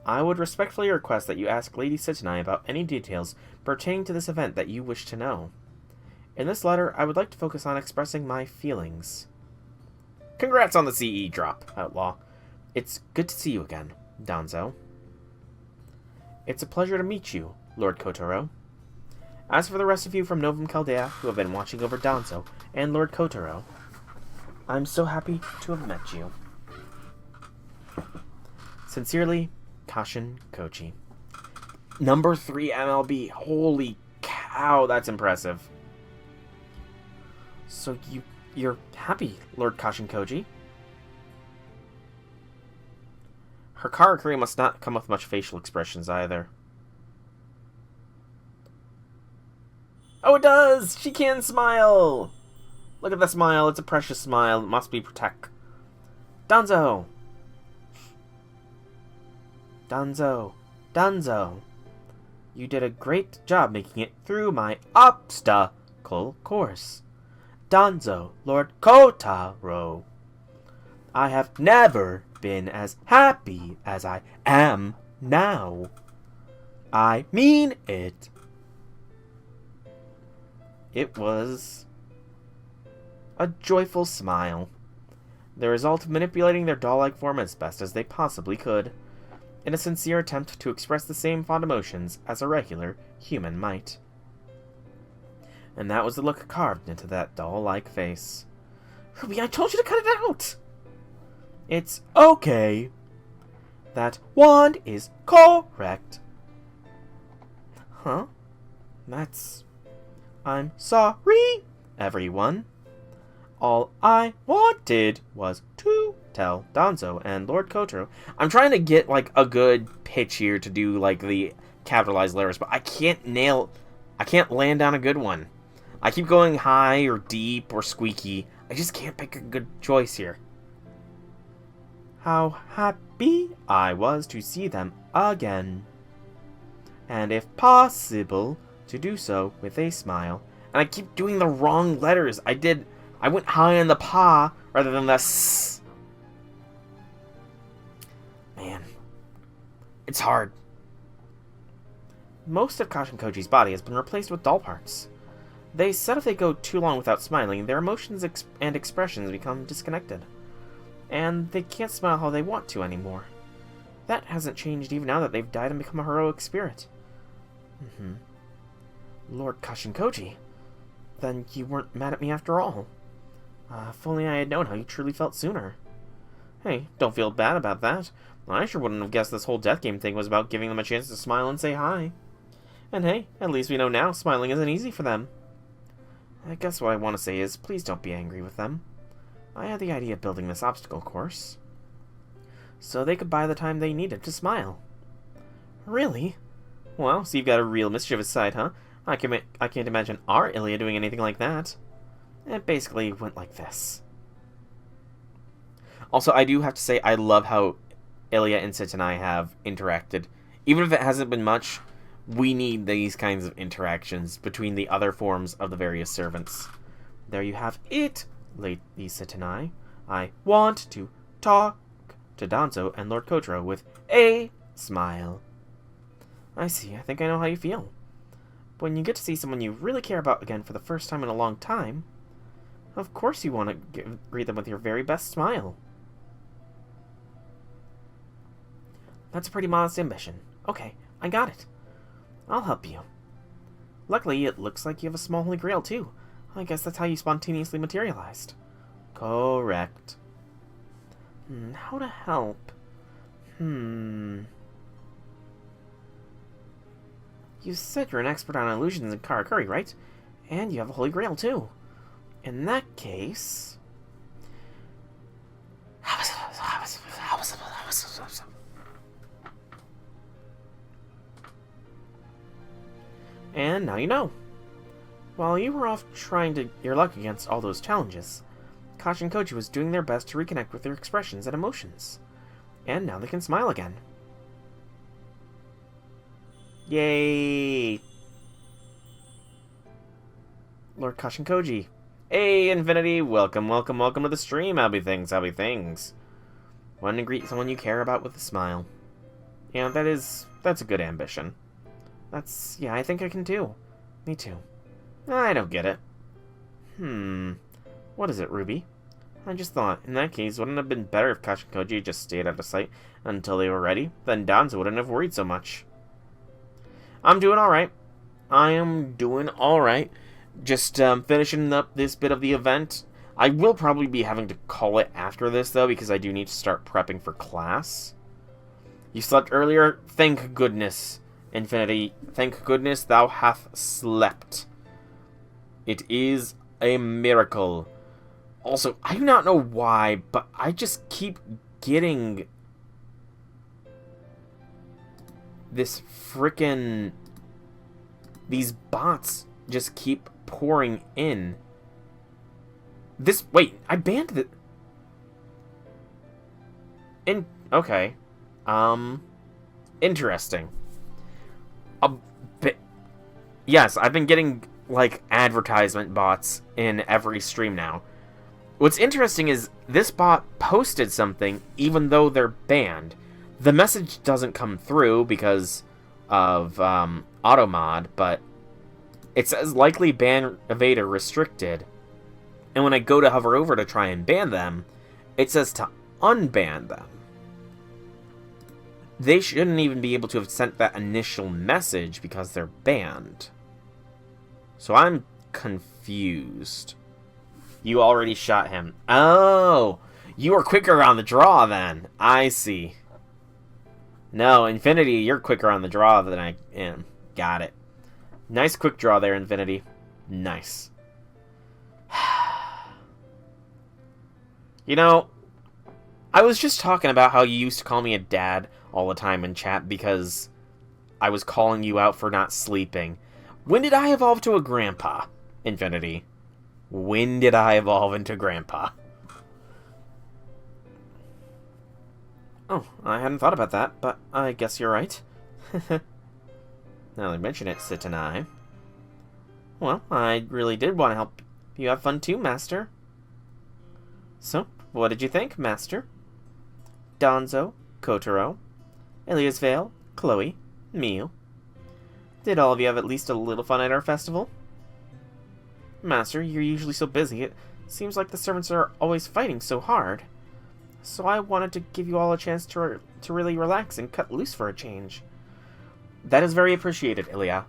I would respectfully request that you ask Lady Sitanai about any details pertaining to this event that you wish to know. In this letter, I would like to focus on expressing my feelings. Congrats on the CE drop, Outlaw. It's good to see you again, Danzo. It's a pleasure to meet you, Lord Kotaro. As for the rest of you from Novum Chaldea who have been watching over Danzo and Lord Kotaro, I'm so happy to have met you. Sincerely, Kashin Kochi. Number 3 MLB. Holy cow, that's impressive. So you're happy, Lord Kashin Koji? Her Katakuri must not come with much facial expressions either. Oh, it does! She can smile! Look at the smile. It's a precious smile. It must be Protect. Danzo! Danzo. Danzo. You did a great job making it through my obstacle course. Danzo, Lord Kotaro. I have never been as happy as I am now. I mean it. It was a joyful smile. The result of manipulating their doll-like form as best as they possibly could, in a sincere attempt to express the same fond emotions as a regular human might. And that was the look carved into that doll-like face. Ruby, I told you to cut it out! It's okay. That wand is correct. Huh? I'm sorry, everyone. All I wanted was to tell Danzo and Lord Kotaro. I'm trying to get, like, a good pitch here to do, like, the capitalized letters, but I can't land on a good one. I keep going high or deep or squeaky. I just can't pick a good choice here. How happy I was to see them again. And if possible, to do so with a smile. And I keep doing the wrong letters. I went high on the pa rather than the s. Man. It's hard. Most of Kashin Koji's body has been replaced with doll parts. They said if they go too long without smiling, their emotions and expressions become disconnected. And they can't smile how they want to anymore. That hasn't changed even now that they've died and become a heroic spirit. Lord Kashin Koji. Then you weren't mad at me after all. If only I had known how you truly felt sooner. Hey, don't feel bad about that. I sure wouldn't have guessed this whole death game thing was about giving them a chance to smile and say hi. And hey, at least we know now smiling isn't easy for them. I guess what I want to say is, please don't be angry with them. I had the idea of building this obstacle course, so they could buy the time they needed to smile. Really? Well, so you've got a real mischievous side, huh? I can't imagine our Illya doing anything like that. It basically went like this. Also, I do have to say, I love how Illya and Sit and I have interacted. Even if it hasn't been much, we need these kinds of interactions between the other forms of the various servants. There you have it, Lady Sit and I want to talk to Danzo and Lord Kotaro with a smile. I see, I think I know how you feel. But when you get to see someone you really care about again for the first time in a long time, of course you want to greet them with your very best smile. That's a pretty modest ambition. Okay, I got it. I'll help you. Luckily, it looks like you have a small holy grail, too. I guess that's how you spontaneously materialized. Correct. How to help? You said you're an expert on illusions and Katakuri, right? And you have a holy grail, too. In that case, And now you know. While you were off trying your luck against all those challenges, Kosh and Koji was doing their best to reconnect with their expressions and emotions. And now they can smile again. Yay! Lord Kosh and Koji. Hey, Infinity! Welcome, welcome, welcome to the stream, Happy Things. Want to greet someone you care about with a smile. Yeah, that's a good ambition. Yeah, I think I can too. Me too. I don't get it. What is it, Ruby? I just thought, in that case, wouldn't it have been better if Kosh and Koji had just stayed out of sight until they were ready? Then Danzo wouldn't have worried so much. I'm doing alright. I am doing alright. Just finishing up this bit of the event. I will probably be having to call it after this, though, because I do need to start prepping for class. You slept earlier? Thank goodness, Infinity. Thank goodness thou hath slept. It is a miracle. Also, I do not know why, but I just keep getting this frickin'... These bots just keep pouring in. Wait, I banned the... Okay. Interesting. A bit... Yes, I've been getting, like, advertisement bots in every stream now. What's interesting is this bot posted something even though they're banned. The message doesn't come through because of automod, but it says likely ban evader restricted. And when I go to hover over to try and ban them, it says to unban them. They shouldn't even be able to have sent that initial message because they're banned. So I'm confused. You already shot him. Oh! You were quicker on the draw then. I see. No, Infinity, you're quicker on the draw than I am. Got it. Nice quick draw there, Infinity. Nice. You know, I was just talking about how you used to call me a dad all the time in chat because I was calling you out for not sleeping. When did I evolve to a grandpa, Infinity? When did I evolve into grandpa? Oh, I hadn't thought about that, but I guess you're right. Now that I mention it, Sit and I. Well, I really did want to help you have fun too, Master. So, what did you think, Master? Danzo, Kotaro, Illya's Veil, Chloe, Miu. Did all of you have at least a little fun at our festival? Master, you're usually so busy, it seems like the servants are always fighting so hard. So I wanted to give you all a chance to really relax and cut loose for a change. That is very appreciated, Illya.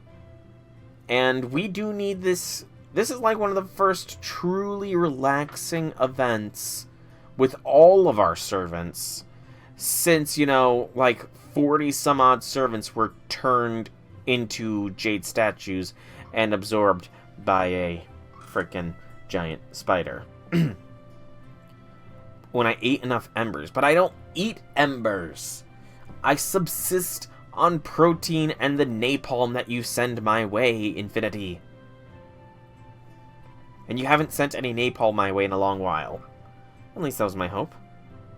And we do need this. This is like one of the first truly relaxing events with all of our servants. Since, you know, like 40 some odd servants were turned into jade statues and absorbed by a frickin' giant spider. When I ate enough embers. But I don't eat embers. I subsist on protein and the napalm that you send my way, Infinity. And you haven't sent any napalm my way in a long while. At least that was my hope.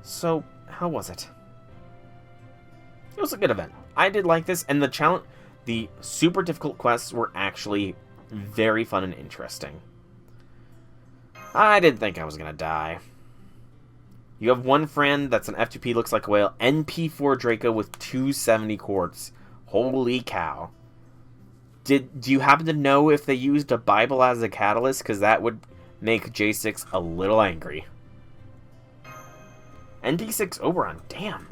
So, how was it? It was a good event. I did like this, and the super difficult quests were actually very fun and interesting. I didn't think I was gonna die. You have one friend that's an F2P, looks like a whale, NP4 Draco with 270 quartz. Holy cow. Do you happen to know if they used a Bible as a catalyst? Because that would make J6 a little angry. NP6 Oberon, damn.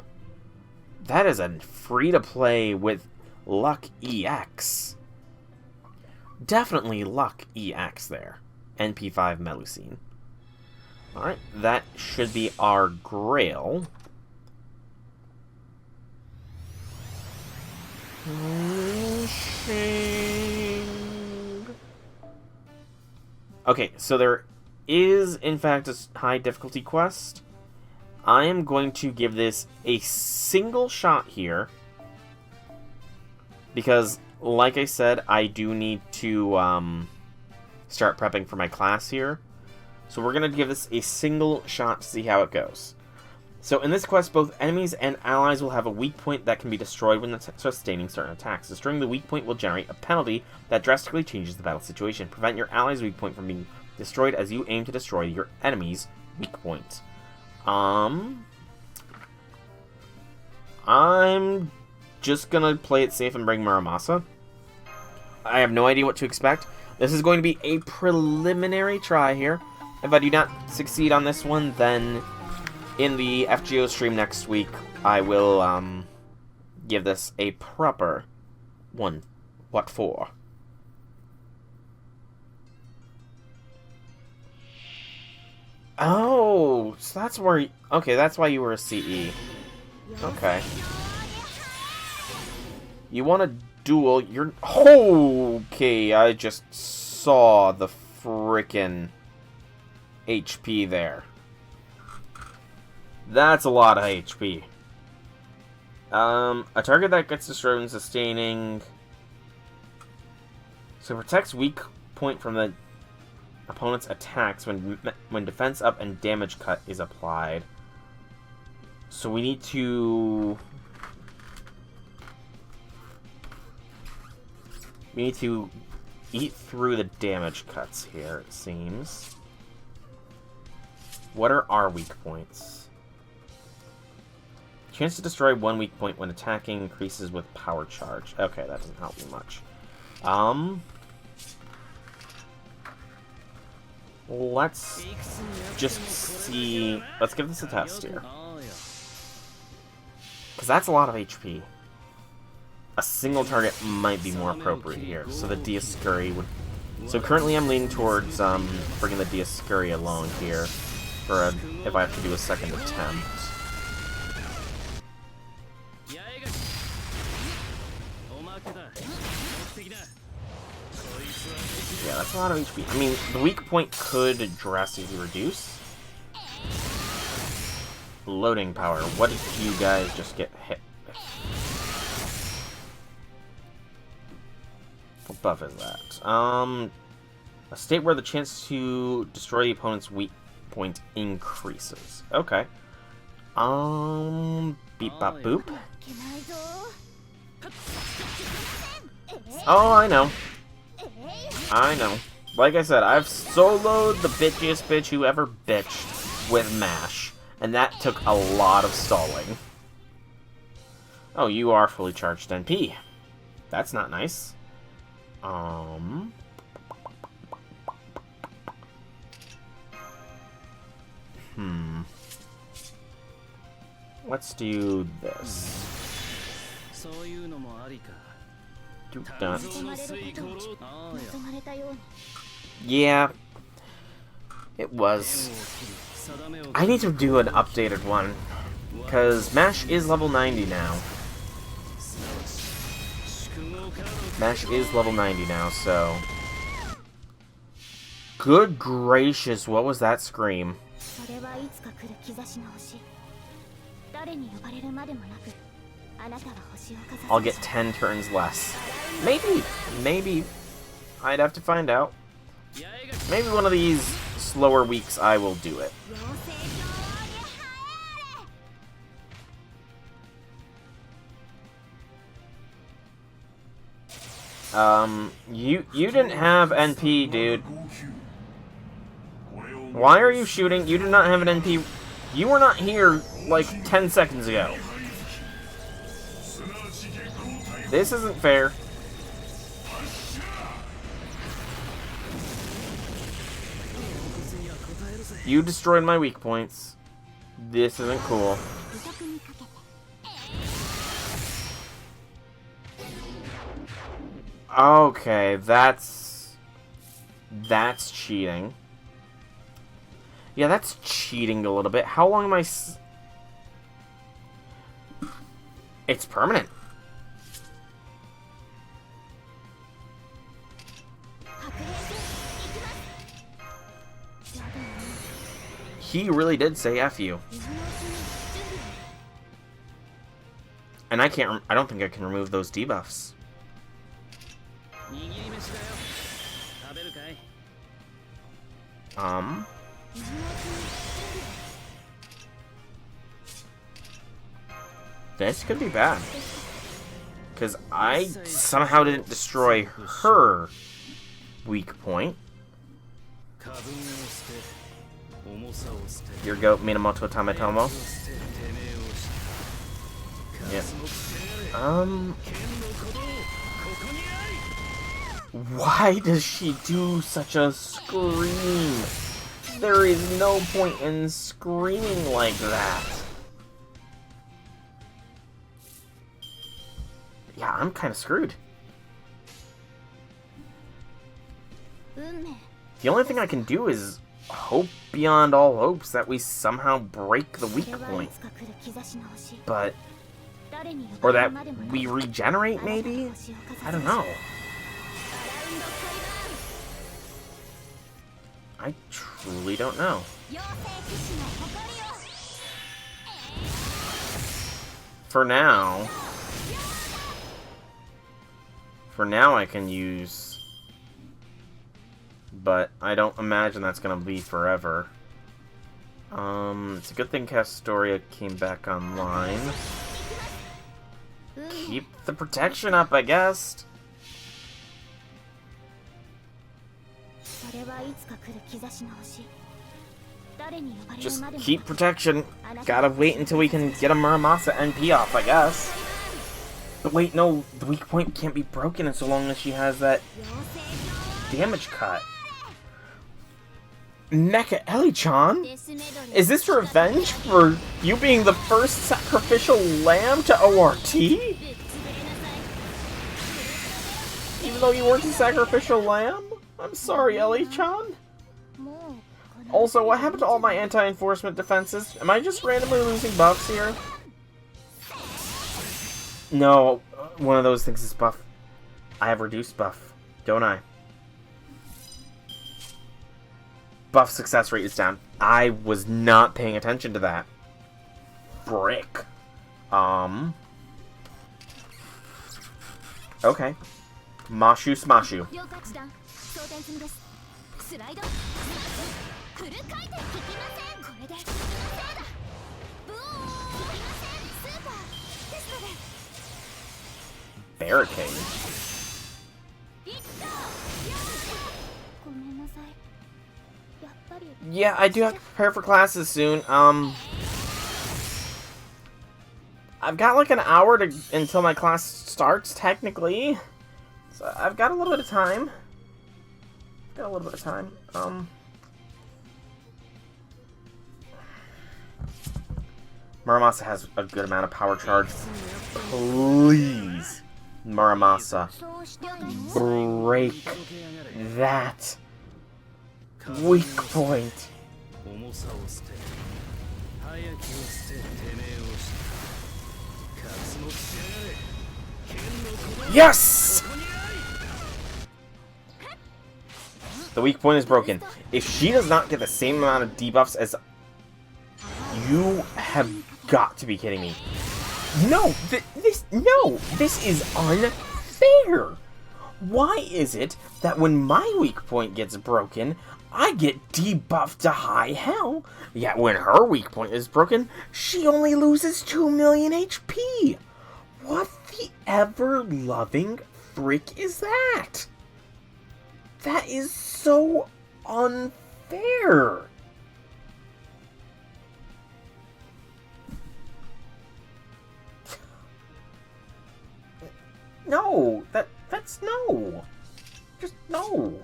That is a free-to-play with Luck EX. Definitely Luck EX there. NP5 Melusine. Alright, that should be our Grail. Okay, so there is, in fact, a high difficulty quest. I am going to give this a single shot here. Because, like I said, I do need to start prepping for my class here. So we're going to give this a single shot to see how it goes. So in this quest, both enemies and allies will have a weak point that can be destroyed when sustaining certain attacks. Destroying the weak point will generate a penalty that drastically changes the battle situation. Prevent your ally's weak point from being destroyed as you aim to destroy your enemy's weak point. I'm just gonna play it safe and bring Muramasa. I have no idea what to expect. This is going to be a preliminary try here. If I do not succeed on this one, then in the FGO stream next week, I will give this a proper one. What for? Oh, so that's where... Okay, that's why you were a CE. Okay. You want a duel, you're... Okay, I just saw the frickin' HP there. That's a lot of HP. A target that gets destroyed when sustaining... So protects weak point from the opponent's attacks when defense up and damage cut is applied. So we need to... We need to eat through the damage cuts here, it seems. What are our weak points? Chance to destroy one weak point when attacking increases with power charge. Okay, that doesn't help me much. Let's just see... Let's give this a test here. Because that's a lot of HP. A single target might be more appropriate here. So the Dioscuri would... So currently I'm leaning towards bringing the Dioscuri along here. For if I have to do a second attempt. Yeah, that's a lot of HP. I mean, the weak point could drastically reduce. Loading power. What did you guys just get hit with? What buff is that? A state where the chance to destroy the opponent's weak point increases. Okay. Beep bop boop. Oh, I know. I know. Like I said, I've soloed the bitchiest bitch who ever bitched with MASH. And that took a lot of stalling. Oh, you are fully charged NP. That's not nice. Let's do this. Do that. Yeah. It was. I need to do an updated one. Because MASH is level 90 now. MASH is level 90 now, so... Good gracious, what was that scream? I'll get 10 turns less. Maybe. I'd have to find out. Maybe one of these slower weeks I will do it. You didn't have NP, dude. Why are you shooting? You did not have an NP. You were not here, like, 10 seconds ago. This isn't fair. You destroyed my weak points. This isn't cool. Okay, that's cheating. Yeah, that's cheating a little bit. How long am I... It's permanent. He really did say F you. And I don't think I can remove those debuffs. This could be bad. Because I somehow didn't destroy her weak point. Your goat, Minamoto Tametomo. Yeah. Why does she do such a scream? There is no point in screaming like that. Yeah, I'm kind of screwed. The only thing I can do is hope beyond all hopes that we somehow break the weak point. But... or that we regenerate, maybe? I don't know. I truly don't know. For now I can use... but I don't imagine that's gonna be forever. It's a good thing Castoria came back online. Keep the protection up, I guess. Just keep protection. Gotta wait until we can get a Muramasa NP off, I guess. But wait, no, the weak point can't be broken so long as she has that damage cut. Mecha Ellie-chan? Is this revenge for you being the first sacrificial lamb to ORT? Even though you weren't a sacrificial lamb? I'm sorry, Ellie-chan. Also, what happened to all my anti-enforcement defenses? Am I just randomly losing buffs here? No, one of those things is buff. I have reduced buff, don't I? Buff success rate is down. I was not paying attention to that. Frick. Okay. Mashu Smashu. Barricade. Yeah, I do have to prepare for classes soon. I've got like an hour until my class starts, technically. So I've got a little bit of time. Muramasa has a good amount of power charge. Please, Muramasa, break that weak point. Yes! The weak point is broken. If she does not get the same amount of debuffs as... You have got to be kidding me. No, this is unfair. Why is it that when my weak point gets broken, I get debuffed to high hell, yet when her weak point is broken, she only loses 2 million HP? What the ever-loving frick is that? That is so unfair. No, that's no. Just no.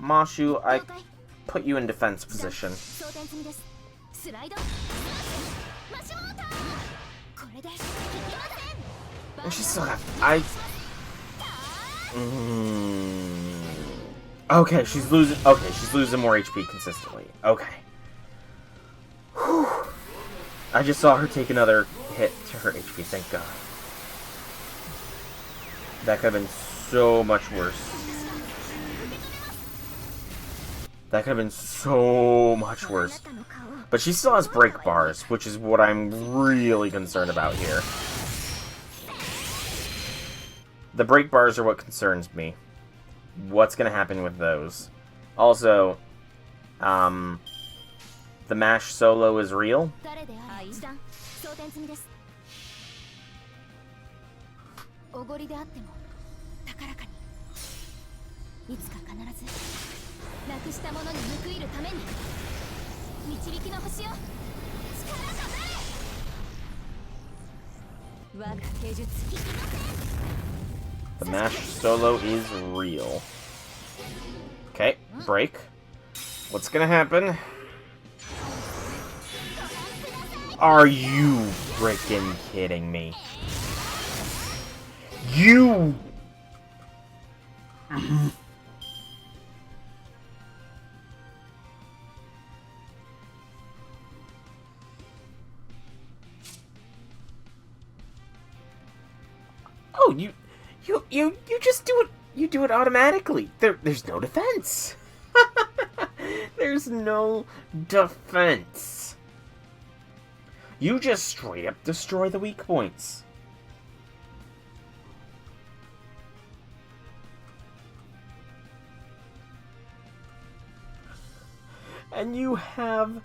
Mashu, I put you in defense position. And she's still Okay, she's losing more HP consistently. Okay. Whew. I just saw her take another hit to her HP, thank God. That could have been so much worse. But she still has break bars, which is what I'm really concerned about here. The break bars are what concerns me. What's going to happen with those? Also, the mash solo is real. The mash solo is real. Okay, break. What's gonna happen? Are you freaking kidding me? You... Oh, you just do it. You do it automatically. There's no defense. There's no defense. You just straight up destroy the weak points. And you have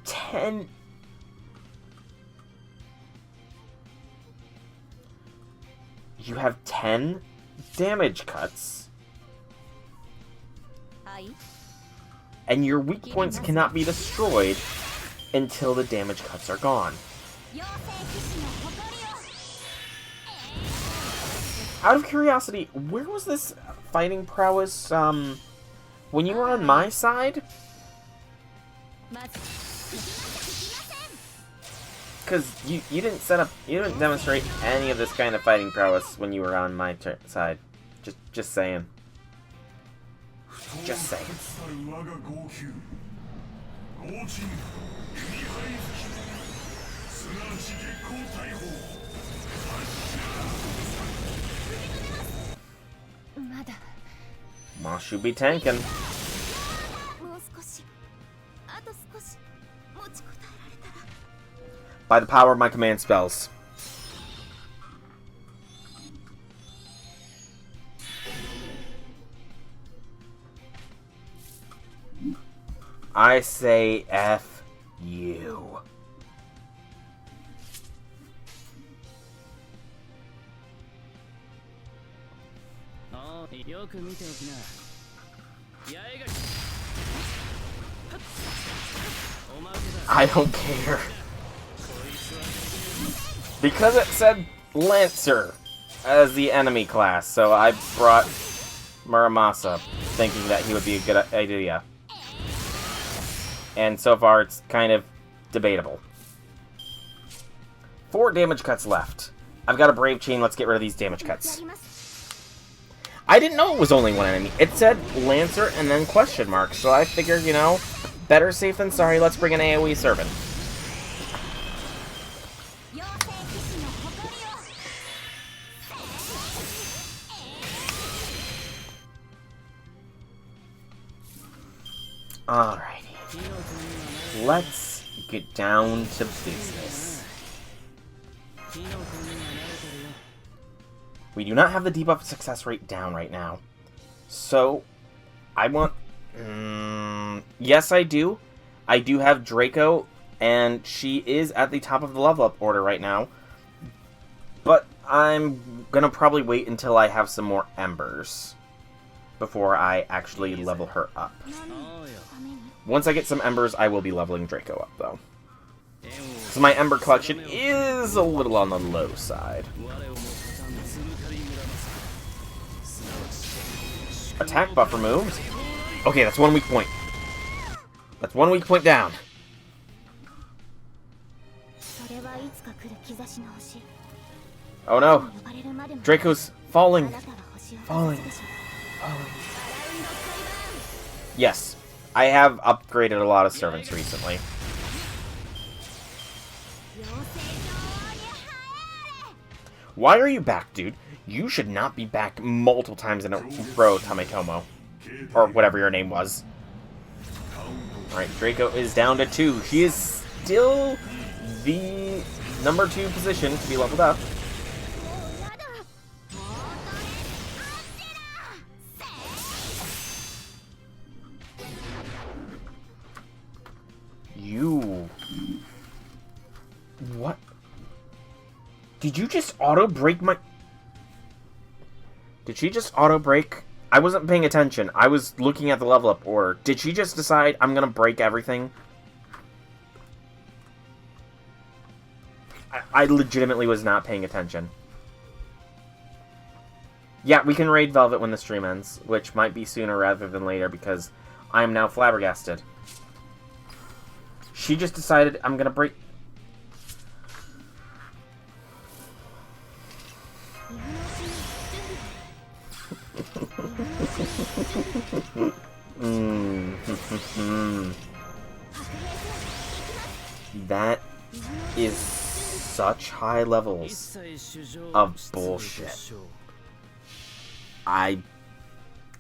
10... You have 10 damage cuts. And your weak points cannot be destroyed until the damage cuts are gone. Out of curiosity, where was this fighting prowess, when you were on my side? Because you didn't you didn't demonstrate any of this kind of fighting prowess when you were on my side. Just saying. Just saying. Ma should be tanking. By the power of my command spells. I say F you. I don't care. Because it said Lancer as the enemy class, so I brought Muramasa, thinking that he would be a good idea. And so far, it's kind of debatable. 4 damage cuts left. I've got a Brave Chain, let's get rid of these damage cuts. I didn't know it was only one enemy. It said Lancer and then question mark, so I figured, you know, better safe than sorry, let's bring an AoE servant. Alrighty. Let's get down to business. We do not have the debuff success rate down right now. So, I want... yes, I do. I do have Draco, and she is at the top of the level up order right now. But I'm gonna probably wait until I have some more embers before I actually level her up. Once I get some embers, I will be leveling Draco up, though. So my ember collection is a little on the low side. Attack buff removed. Okay, that's 1 weak point. That's 1 weak point down. Oh no. Draco's falling. Falling. Yes. I have upgraded a lot of servants recently. Why are you back, dude? You should not be back multiple times in a row, Tametomo. Or whatever your name was. Alright, Draco is down to 2. She is still the number 2 position to be leveled up. What? Did you just auto-break my... Did she just auto-break? I wasn't paying attention. I was looking at the level up order. Did she just decide I'm gonna break everything? I legitimately was not paying attention. Yeah, we can raid Velvet when the stream ends, which might be sooner rather than later because I am now flabbergasted. She just decided I'm gonna break... That is such high levels of bullshit. I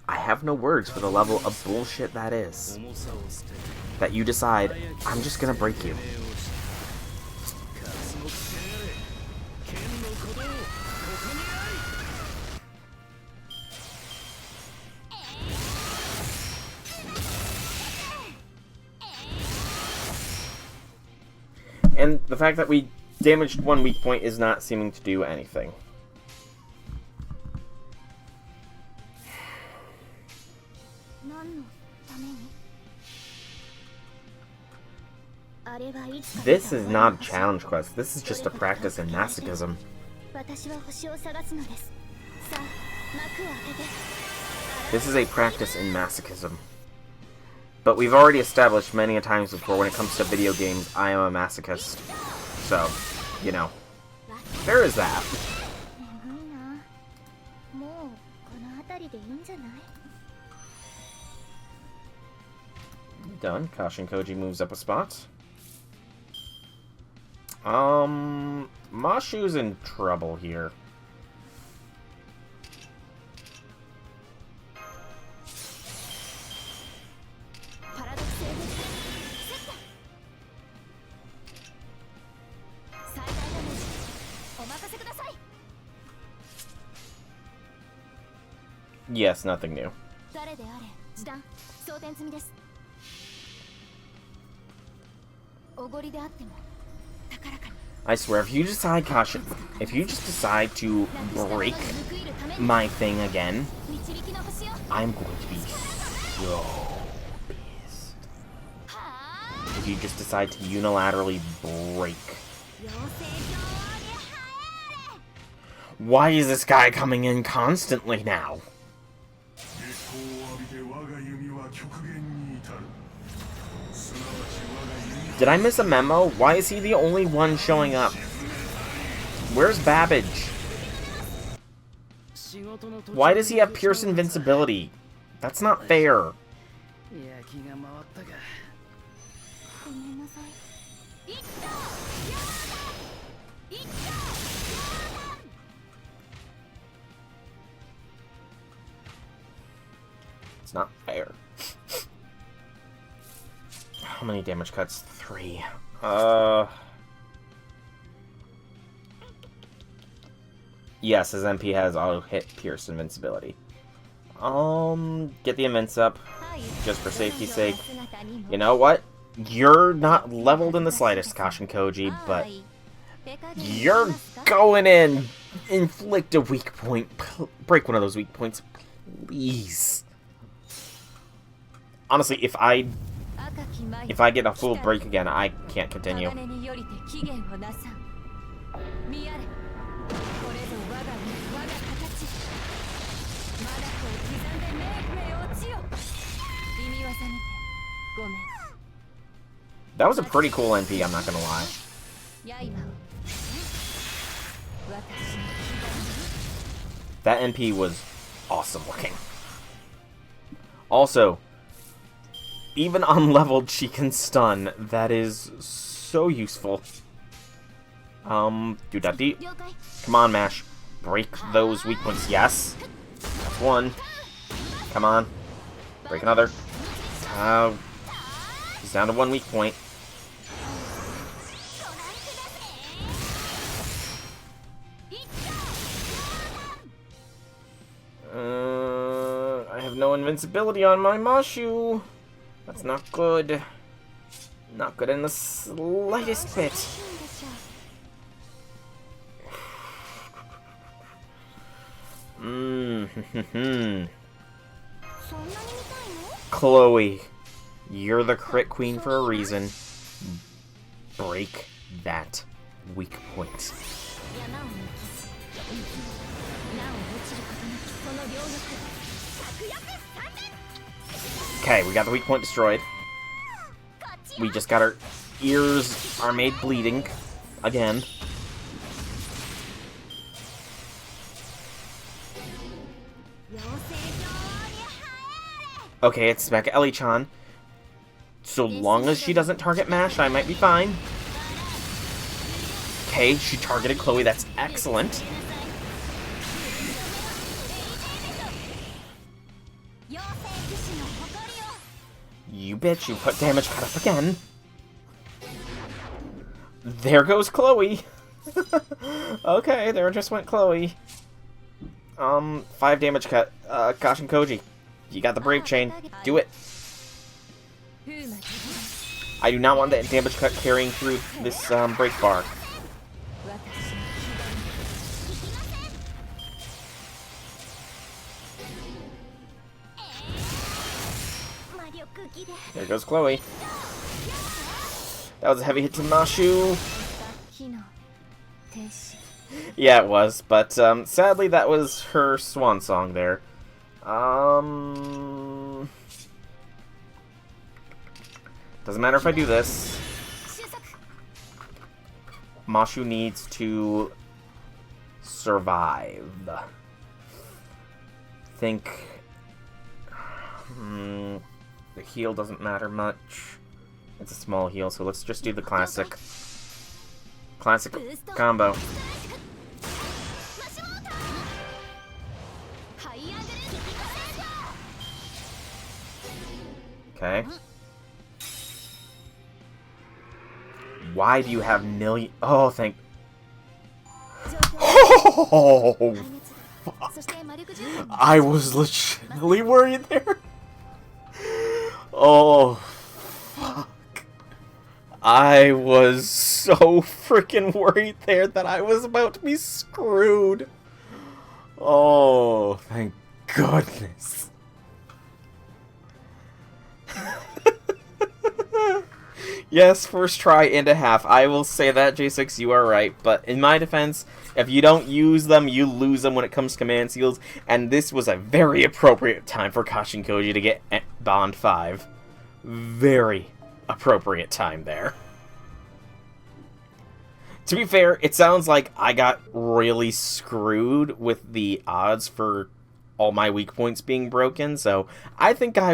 have no words for the level of bullshit that is. That you decide, I'm just gonna break you. And the fact that we damaged one weak point is not seeming to do anything. This is not a challenge quest. This is just a practice in masochism. This is a practice in masochism. But we've already established many a times before when it comes to video games, I am a masochist. So, you know, there is that. Done. Kashin Koji moves up a spot. Mashu's in trouble here. Yes, nothing new. I swear, if you decide, Kashin, if you just decide to break my thing again, I'm going to be so pissed. If you just decide to unilaterally break. Why is this guy coming in constantly now? Did I miss a memo? Why is he the only one showing up? Where's Babbage? Why does he have Pierce Invincibility? That's not fair. It's not fair. How many damage cuts? 3. Yes, his MP has auto-hit Pierce Invincibility. Get the invince up, just for safety's sake. You know what? You're not leveled in the slightest, Kashin Koji, but you're going in. Inflict a weak point. Break one of those weak points, please. Honestly, if I get a full break again, I can't continue. That was a pretty cool NP, I'm not gonna lie. That NP was awesome looking. Also, even unleveled, she can stun. That is so useful. Do that deep. Come on, Mash. Break those weak points. Yes. That's one. Come on. Break another. He's down to one weak point. I have no invincibility on my Mashu. That's not good. Not good in the slightest bit. Chloe, you're the crit queen for a reason. Break that weak point. Okay, we got the weak point destroyed. We just got our ears are made bleeding again. Okay, it's Mecha Ellie-chan. So long as she doesn't target Mash, I might be fine. Okay, she targeted Chloe. That's excellent. You bitch, you put damage cut up again. There goes Chloe. Okay, there just went Chloe. 5 damage cut. Kashin Koji, you got the Brave Chain. Do it. I do not want that damage cut carrying through this break bar. There goes Chloe. That was a heavy hit to Mashu. Yeah, it was, but sadly that was her swan song there. Doesn't matter if I do this. Mashu needs to survive. Think. The heal doesn't matter much. It's a small heal, so let's just do the classic combo. Okay. Why do you have million? Oh, thank. Oh, fuck. I was legitimately worried there. Oh, fuck. I was so freaking worried there that I was about to be screwed. Oh, thank goodness. Yes, first try and a half. I will say that, J6, you are right. But in my defense, if you don't use them, you lose them when it comes to command seals. And this was a very appropriate time for Kashin Koji to get Bond 5. Very appropriate time there. To be fair, it sounds like I got really screwed with the odds for all my weak points being broken. So I think I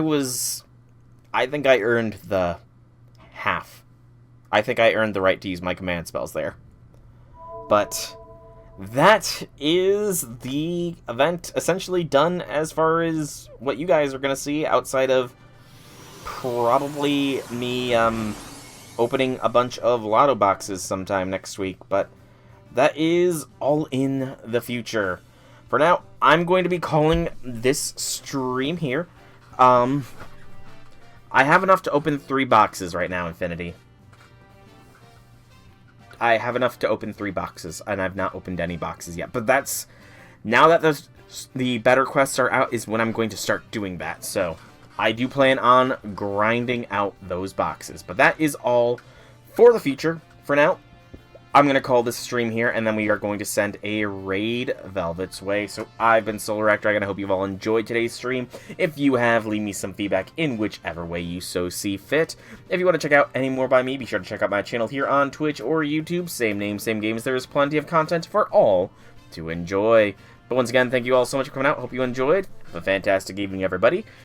earned the half. I think I earned the right to use my command spells there. But that is the event essentially done as far as what you guys are going to see, outside of probably me opening a bunch of lotto boxes sometime next week. But that is all in the future. For now, I'm going to be calling this stream here. I have enough to open 3 boxes right now, Infinity. I have enough to open 3 boxes, and I've not opened any boxes yet. But that's... Now that the better quests are out is when I'm going to start doing that. So, I do plan on grinding out those boxes. But that is all for the future. For now, I'm going to call this stream here, and then we are going to send a raid Velvet's way. So I've been Solar Dragon. I hope you've all enjoyed today's stream. If you have, leave me some feedback in whichever way you so see fit. If you want to check out any more by me, be sure to check out my channel here on Twitch or YouTube. Same name, same games. There is plenty of content for all to enjoy. But once again, thank you all so much for coming out. Hope you enjoyed. Have a fantastic evening, everybody.